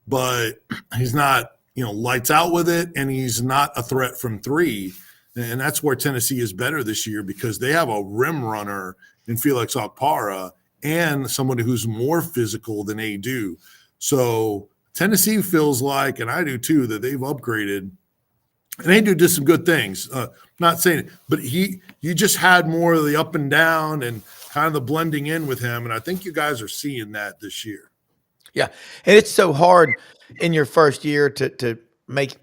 but he's not, lights out with it, and he's not a threat from three. And that's where Tennessee is better this year, because they have a rim runner in Felix Okpara and somebody who's more physical than they do. So Tennessee feels like, and I do too, that they've upgraded. And Andrew did some good things. Not saying it, but you just had more of the up and down and kind of the blending in with him. And I think you guys are seeing that this year. Yeah. And it's so hard in your first year to make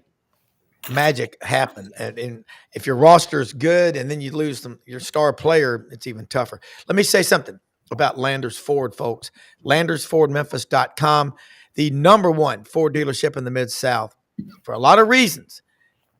magic happen. And if your roster is good and then you lose your star player, it's even tougher. Let me say something about Landers Ford, folks. LandersFordMemphis.com, the number one Ford dealership in the Mid-South for a lot of reasons.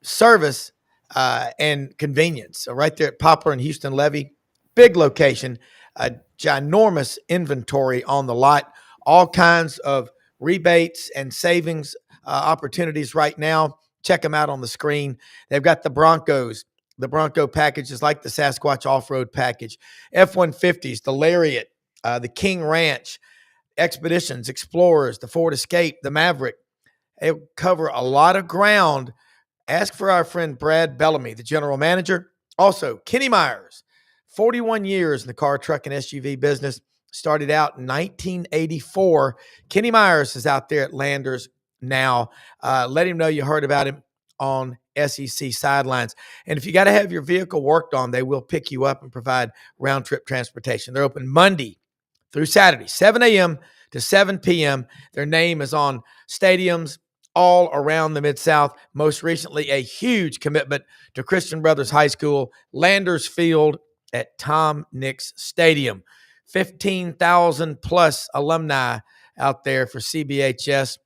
Service and convenience. So right there at Poplar and Houston Levy, big location, a ginormous inventory on the lot, all kinds of rebates and savings opportunities right now. Check them out on the screen. They've got the Broncos. The Bronco package is like the Sasquatch off-road package. F-150s, the Lariat, the King Ranch, Expeditions, Explorers, the Ford Escape, the Maverick. They cover a lot of ground. Ask for our friend Brad Bellamy, the general manager. Also, Kenny Myers, 41 years in the car, truck, and SUV business. Started out in 1984. Kenny Myers is out there at Landers now. Let him know you heard about him on SEC Sidelines. And if you got to have your vehicle worked on, they will pick you up and provide round-trip transportation. They're open Monday through Saturday, 7 a.m. to 7 p.m. Their name is on stadiums all around the Mid-South. Most recently, a huge commitment to Christian Brothers High School, Landers Field at Tom Nix Stadium. 15,000 plus alumni out there for CBHS.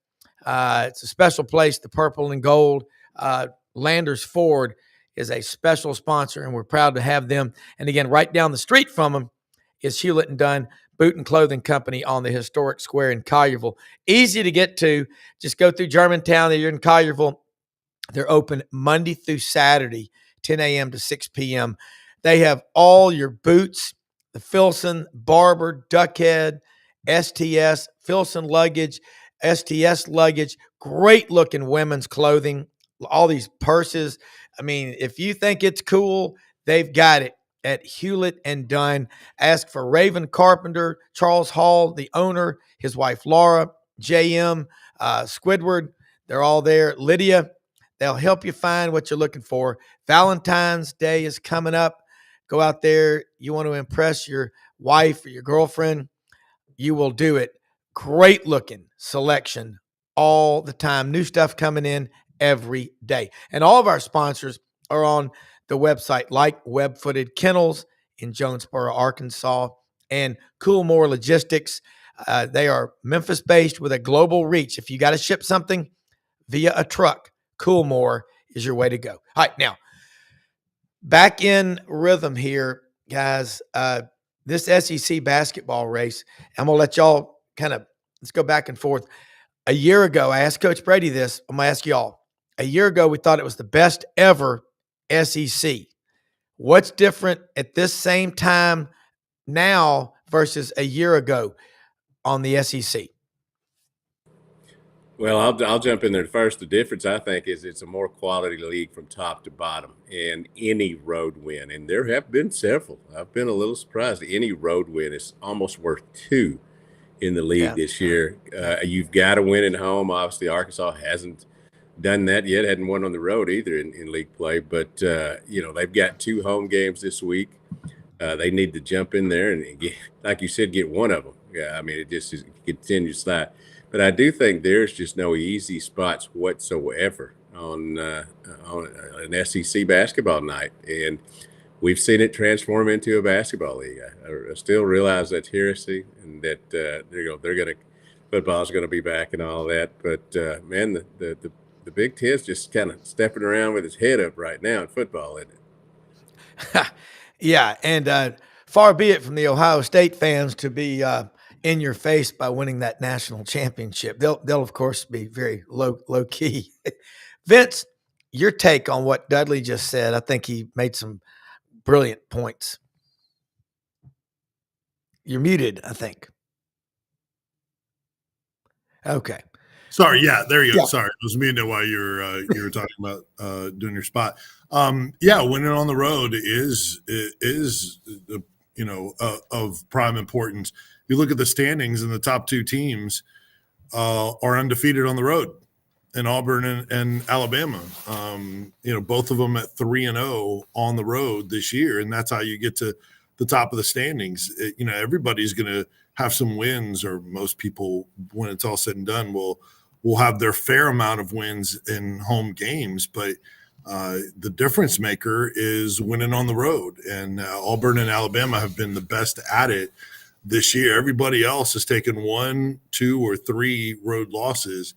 It's a special place, the purple and gold. Landers Ford is a special sponsor, and we're proud to have them. And again, right down the street from them is Hewlett and Dunn Boot and Clothing Company on the historic square in Collierville. Easy to get to. Just go through Germantown. You're in Collierville. They're open Monday through Saturday, 10 a.m. to 6 p.m. They have all your boots, the Filson, Barber, Duckhead, STS, Filson luggage, STS luggage, great looking women's clothing, all these purses. I mean, if you think it's cool, they've got it at Hewlett and Dunn. Ask for Raven Carpenter, Charles Hall, the owner, his wife Laura, JM, Squidward. They're all there. Lydia, they'll help you find what you're looking for. Valentine's Day is coming up. Go out there. You want to impress your wife or your girlfriend, you will do it. Great looking selection all the time. New stuff coming in every day. And all of our sponsors are on the website, like Web Footed Kennels in Jonesboro, Arkansas, and Coolmore Logistics. They are Memphis-based with a global reach. If you got to ship something via a truck, Coolmore is your way to go. All right, now, back in rhythm here, guys. This SEC basketball race, I'm going to let y'all let's go back and forth. A year ago, I asked Coach Brady this. I'm going to ask y'all. A year ago, we thought it was the best ever SEC. What's different at this same time now versus a year ago on the SEC? Well, I'll jump in there first. The difference, I think, is it's a more quality league from top to bottom, and any road win, and there have been several. I've been a little surprised. Any road win is almost worth 2 in the league this year. You've got to win at home. Obviously, Arkansas hasn't done that yet, hadn't won on the road either in league play, but, they've got 2 home games this week. They need to jump in there and, get, like you said, get one of them. Yeah, I mean, it just continues to slide. But I do think there's just no easy spots whatsoever on an SEC basketball night, and we've seen it transform into a basketball league. I still realize that's heresy, and that football's going to be back and all that. But man, the Big Ten's just kind of stepping around with his head up right now in football, isn't it? Yeah, and far be it from the Ohio State fans to be in your face by winning that national championship. They'll of course be very low key. Vince, your take on what Dudley just said. I think he made some brilliant points. You're muted, I think. Okay. Sorry, yeah, there you go. Yeah. Sorry, I was muting it while you were talking about doing your spot. Yeah, winning on the road is of prime importance. You look at the standings, and the top two teams are undefeated on the road, in Auburn and Alabama. Both of them at 3-0 on the road this year, and that's how you get to the top of the standings. Everybody's going to have some wins, or most people, when it's all said and done, will have their fair amount of wins in home games. But the difference maker is winning on the road, and Auburn and Alabama have been the best at it this year. Everybody else has taken 1, 2, or 3 road losses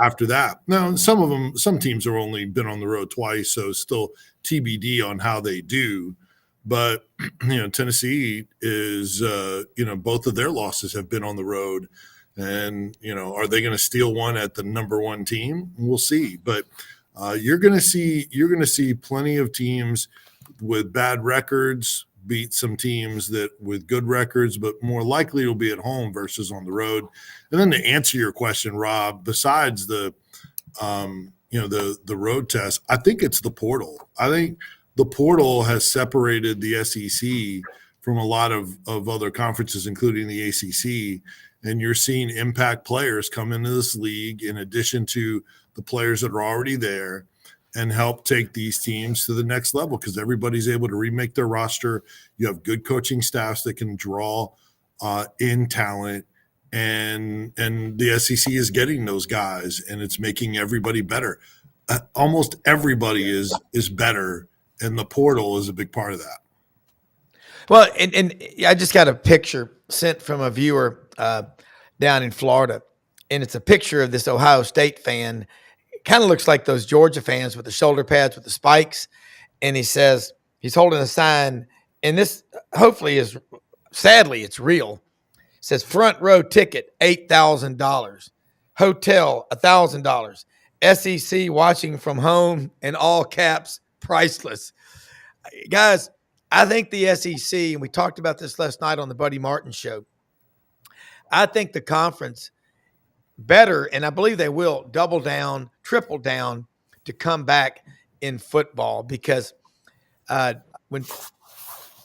after that. Now, some teams have only been on the road twice, so still TBD on how they do. But Tennessee is both of their losses have been on the road, and are they going to steal one at the number one team? We'll see. But you're going to see plenty of teams with bad records beat some teams that with good records, but more likely it'll be at home versus on the road. And then to answer your question, Rob, besides the road test, I think it's the portal. I think the portal has separated the SEC from a lot of other conferences, including the ACC. And you're seeing impact players come into this league in addition to the players that are already there, and help take these teams to the next level, because everybody's able to remake their roster. You have good coaching staffs that can draw in talent, and the SEC is getting those guys, and it's making everybody better. Almost everybody is better, and the portal is a big part of that. Well, and I just got a picture sent from a viewer down in Florida, and it's a picture of this Ohio State fan. Kind of looks like those Georgia fans with the shoulder pads with the spikes. And he says he's holding a sign, and this hopefully is, sadly, it's real. It says front row ticket, $8,000. Hotel, $1,000. SEC watching from home, in all caps, priceless. Guys, I think the SEC, and we talked about this last night on the Buddy Martin show, I think the conference better, and I believe they will, double down, triple down to come back in football, because I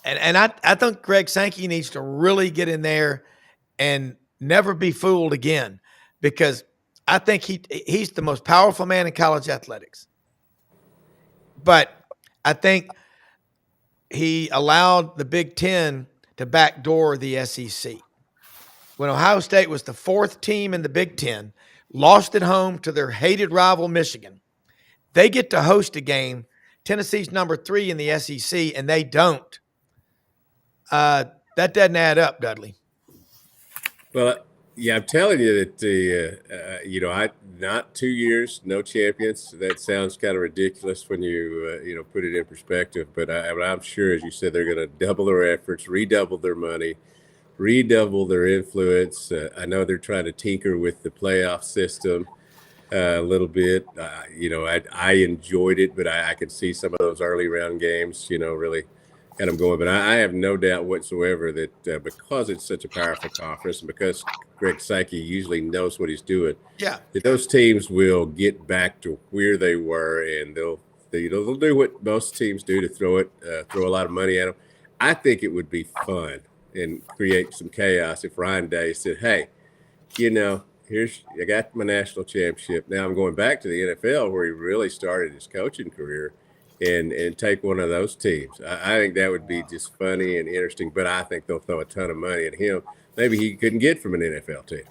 think Greg Sankey needs to really get in there and never be fooled again, because I think he's the most powerful man in college athletics. But I think he allowed the Big Ten to backdoor the SEC. When Ohio State was the 4th team in the Big Ten, lost at home to their hated rival Michigan, they get to host a game. Tennessee's number 3 in the SEC, and they don't. That doesn't add up, Dudley. Well, yeah, I'm telling you that not 2 years, no champions. That sounds kind of ridiculous when you put it in perspective. But I'm sure, as you said, they're going to double their efforts, redouble their money, redouble their influence. I know they're trying to tinker with the playoff system a little bit. I enjoyed it, but I could see some of those early round games, really got them going. But I have no doubt whatsoever that because it's such a powerful conference, and because Greg Sankey usually knows what he's doing, that those teams will get back to where they were, and they'll do what most teams do, to throw a lot of money at them. I think it would be fun and create some chaos if Ryan Day said, hey, I got my national championship. Now I'm going back to the NFL, where he really started his coaching career, and take one of those teams. I think that would be just funny and interesting, but I think they'll throw a ton of money at him. Maybe he couldn't get from an NFL team.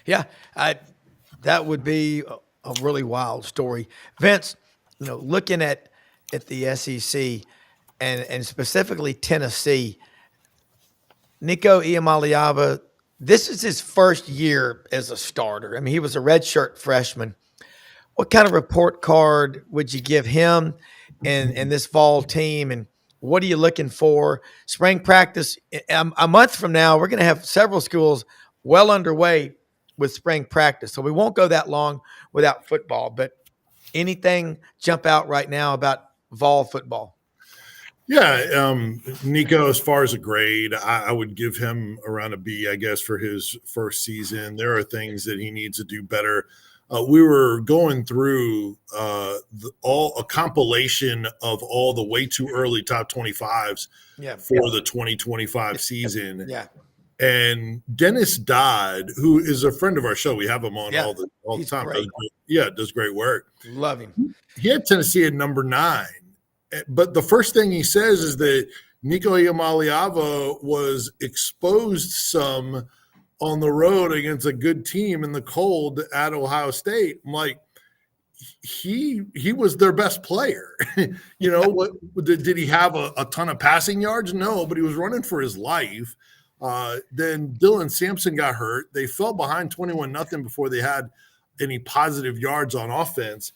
Yeah, that would be a really wild story. Vince, looking at the SEC and specifically Tennessee, Nico Iamaleava, this is his first year as a starter. I mean, he was a redshirt freshman. What kind of report card would you give him in this fall team, and what are you looking for? Spring practice, a month from now, we're going to have several schools well underway with spring practice, so we won't go that long without football. But anything jump out right now about fall football? Yeah, Nico, as far as a grade, I would give him around a B, I guess, for his first season. There are things that he needs to do better. We were going through all a compilation of all the way too early top 25s Yeah. for the 2025 season. Yeah. And Dennis Dodd, who is a friend of our show, we have him on Yeah. all the He's time. great. Does great work. Love him. He had Tennessee at number 9. But the first thing he says is that Nico Iamaleava was exposed some on the road against a good team in the cold at Ohio State. I'm like, he was their best player. What did he have a ton of passing yards? No, but he was running for his life. Then Dylan Sampson got hurt. They fell behind 21-0 before they had any positive yards on offense.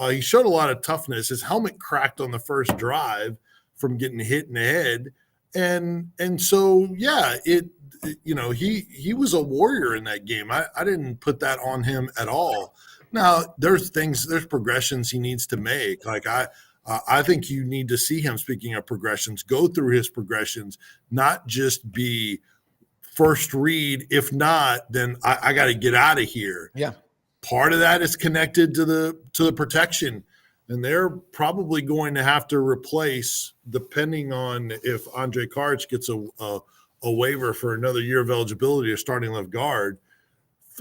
He showed a lot of toughness. His helmet cracked on the first drive from getting hit in the head, and so he was a warrior in that game. I didn't put that on him at all. Now there's progressions he needs to make. Like I think you need to see him. Speaking of progressions, go through his progressions, not just be first read. If not, then I got to get out of here. Yeah. Part of that is connected to the protection, and they're probably going to have to replace, depending on if Andre Karch gets a waiver for another year of eligibility or starting left guard,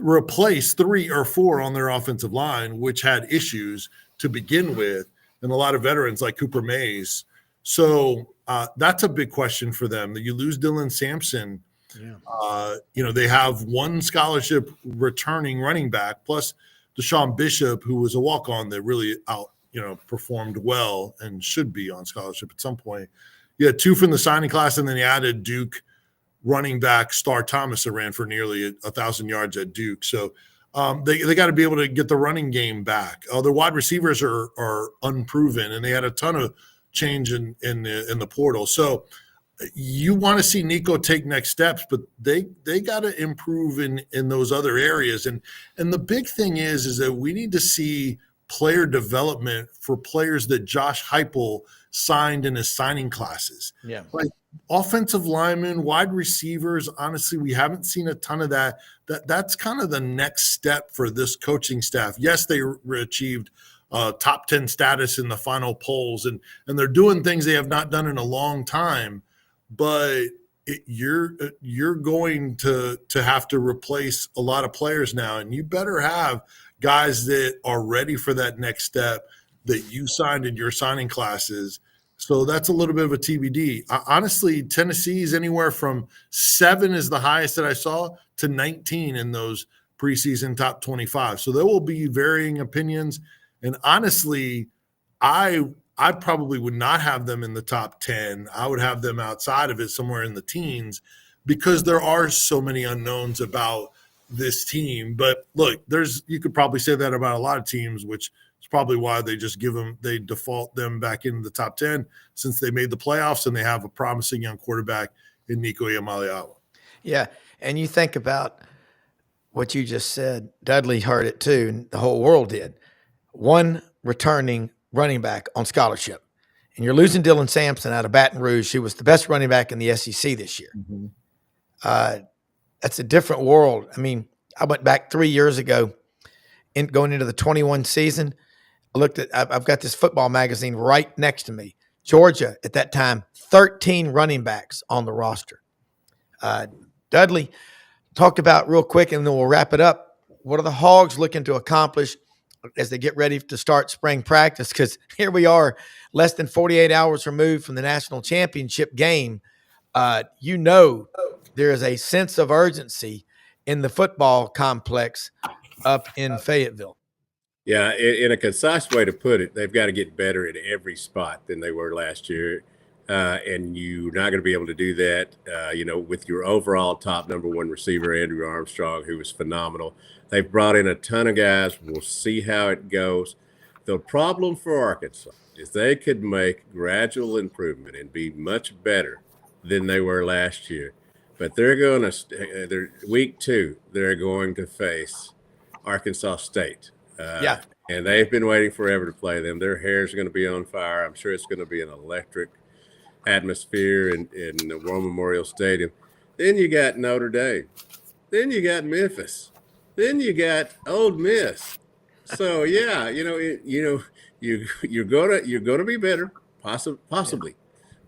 replace 3 or 4 on their offensive line, which had issues to begin with, and a lot of veterans like Cooper Mays. So that's a big question for them. That you lose Dylan Sampson. Yeah. They have one scholarship returning running back, plus Deshaun Bishop, who was a walk-on that really performed well and should be on scholarship at some point. You had 2 from the signing class, and then you added Duke running back Star Thomas, that ran for nearly 1,000 yards at Duke. So they got to be able to get the running game back. Their wide receivers are unproven, and they had a ton of change in the portal. So you want to see Nico take next steps, but they got to improve in those other areas. And the big thing is that we need to see player development for players that Josh Heupel signed in his signing classes. Yeah. Like offensive linemen, wide receivers, honestly, we haven't seen a ton of that. That's kind of the next step for this coaching staff. Yes, they achieved top 10 status in the final polls, and they're doing things they have not done in a long time. But you're going to have to replace a lot of players now, and you better have guys that are ready for that next step that you signed in your signing classes. So that's a little bit of a TBD. Honestly, Tennessee is anywhere from 7 is the highest that I saw to 19 in those preseason top 25. So there will be varying opinions. And honestly, I probably would not have them in the top 10. I would have them outside of it, somewhere in the teens, because there are so many unknowns about this team. But look, you could probably say that about a lot of teams, which is probably why they just they default them back into the top 10, since they made the playoffs and they have a promising young quarterback in Nico Iamaleava. Yeah. And you think about what you just said, Dudley heard it too, and the whole world did. One returning running back on scholarship, and you're losing Dylan Sampson out of Baton Rouge, who was the best running back in the SEC this year. Mm-hmm. That's a different world. I mean, I went back 3 years ago, going into the 21 season. I've got this football magazine right next to me. Georgia at that time, 13 running backs on the roster. Dudley talked about real quick, and then we'll wrap it up. What are the Hogs looking to accomplish as they get ready to start spring practice? Because here we are, less than 48 hours removed from the national championship game. There is a sense of urgency in the football complex up in Fayetteville. Yeah, in a concise way to put it, they've got to get better at every spot than they were last year. And you're not going to be able to do that, with your overall top number 1 receiver, Andrew Armstrong, who was phenomenal. They've brought in a ton of guys. We'll see how it goes. The problem for Arkansas is they could make gradual improvement and be much better than they were last year. But they're week 2, they're going to face Arkansas State. And they've been waiting forever to play them. Their hair's going to be on fire. I'm sure it's going to be an electric atmosphere in the War Memorial Stadium. Then you got Notre Dame. Then you got Memphis. Then you got Ole Miss. So yeah, you're gonna be better, possibly.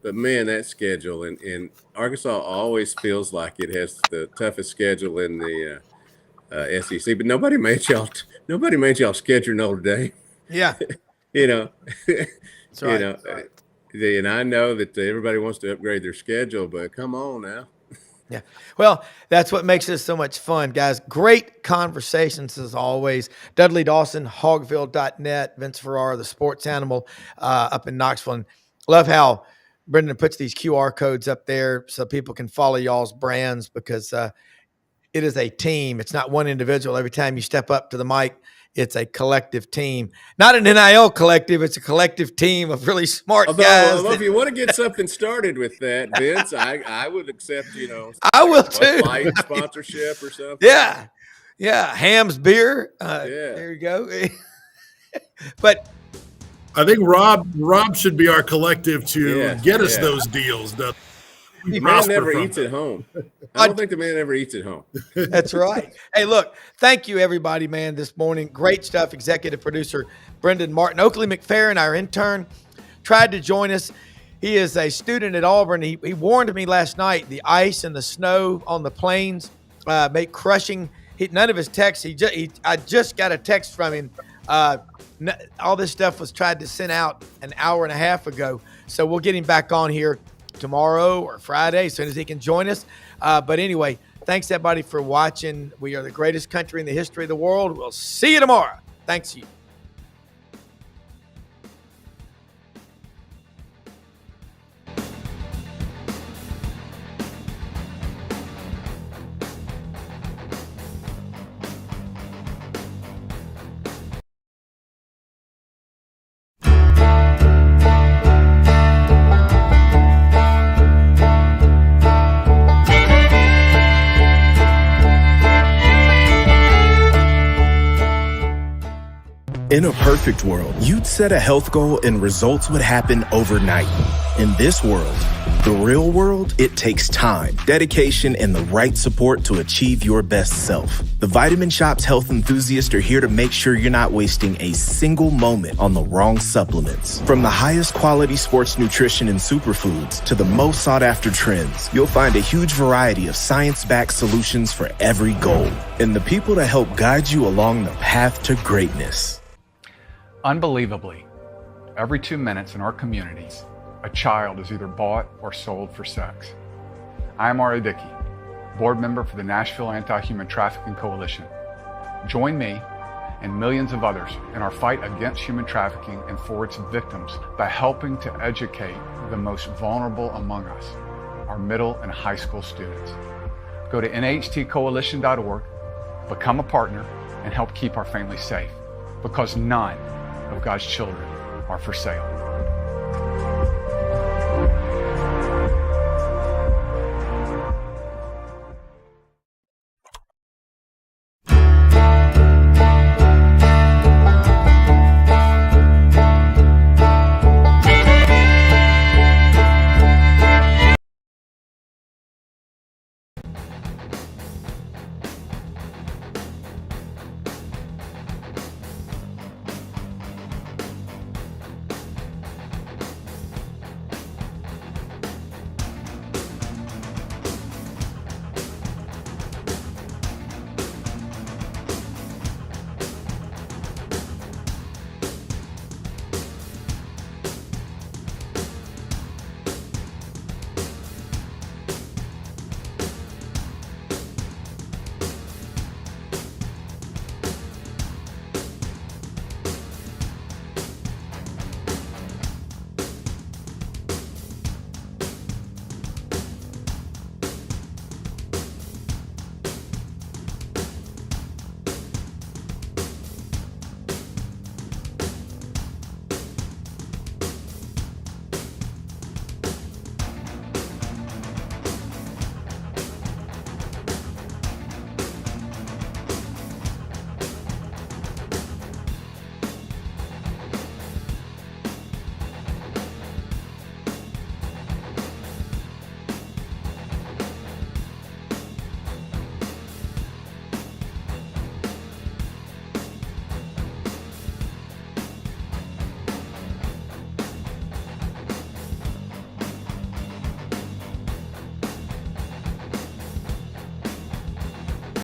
But man, that schedule and Arkansas always feels like it has the toughest schedule in the SEC. But nobody made y'all schedule Notre Dame. Yeah. That's right. And I know that everybody wants to upgrade their schedule, but come on now. Yeah. Well, that's what makes this so much fun, guys. Great conversations as always. Dudley Dawson, hogville.net, Vince Ferrara, the sports animal up in Knoxville. And love how Brendan puts these QR codes up there so people can follow y'all's brands because it is a team. It's not one individual. Every time you step up to the mic, it's a collective team. Not an NIL collective. It's a collective team of really smart guys. Although if you want to get something started with that, Vince, I would accept, I will too. Light sponsorship or something. Yeah. Yeah. Ham's beer. Yeah. There you go. But I think Rob should be our collective to get us those deals. The man never eats at home. I don't think the man ever eats at home. That's right. Hey, look, thank you, everybody, man, this morning. Great stuff. Executive producer Brendan Martin. Oakley McFerrin, our intern, tried to join us. He is a student at Auburn. He warned me last night the ice and the snow on the plains make crushing. None of his texts. I just got a text from him. All this stuff was tried to send out an hour and a half ago. So we'll get him back on here tomorrow or Friday as soon as he can join us. But anyway, thanks everybody for watching. We are the greatest country in the history of the world. We'll see you tomorrow. Thanks you. In a perfect world, you'd set a health goal and results would happen overnight. In this world, the real world, it takes time, dedication, and the right support to achieve your best self. The Vitamin Shopp's health enthusiasts are here to make sure you're not wasting a single moment on the wrong supplements. From the highest quality sports nutrition and superfoods to the most sought after trends, you'll find a huge variety of science-backed solutions for every goal. And the people to help guide you along the path to greatness. Unbelievably, every 2 minutes in our communities, a child is either bought or sold for sex. I am Ari Dickey, board member for the Nashville Anti-Human Trafficking Coalition. Join me and millions of others in our fight against human trafficking and for its victims by helping to educate the most vulnerable among us, our middle and high school students. Go to nhtcoalition.org, become a partner, and help keep our families safe, because none of God's children are for sale.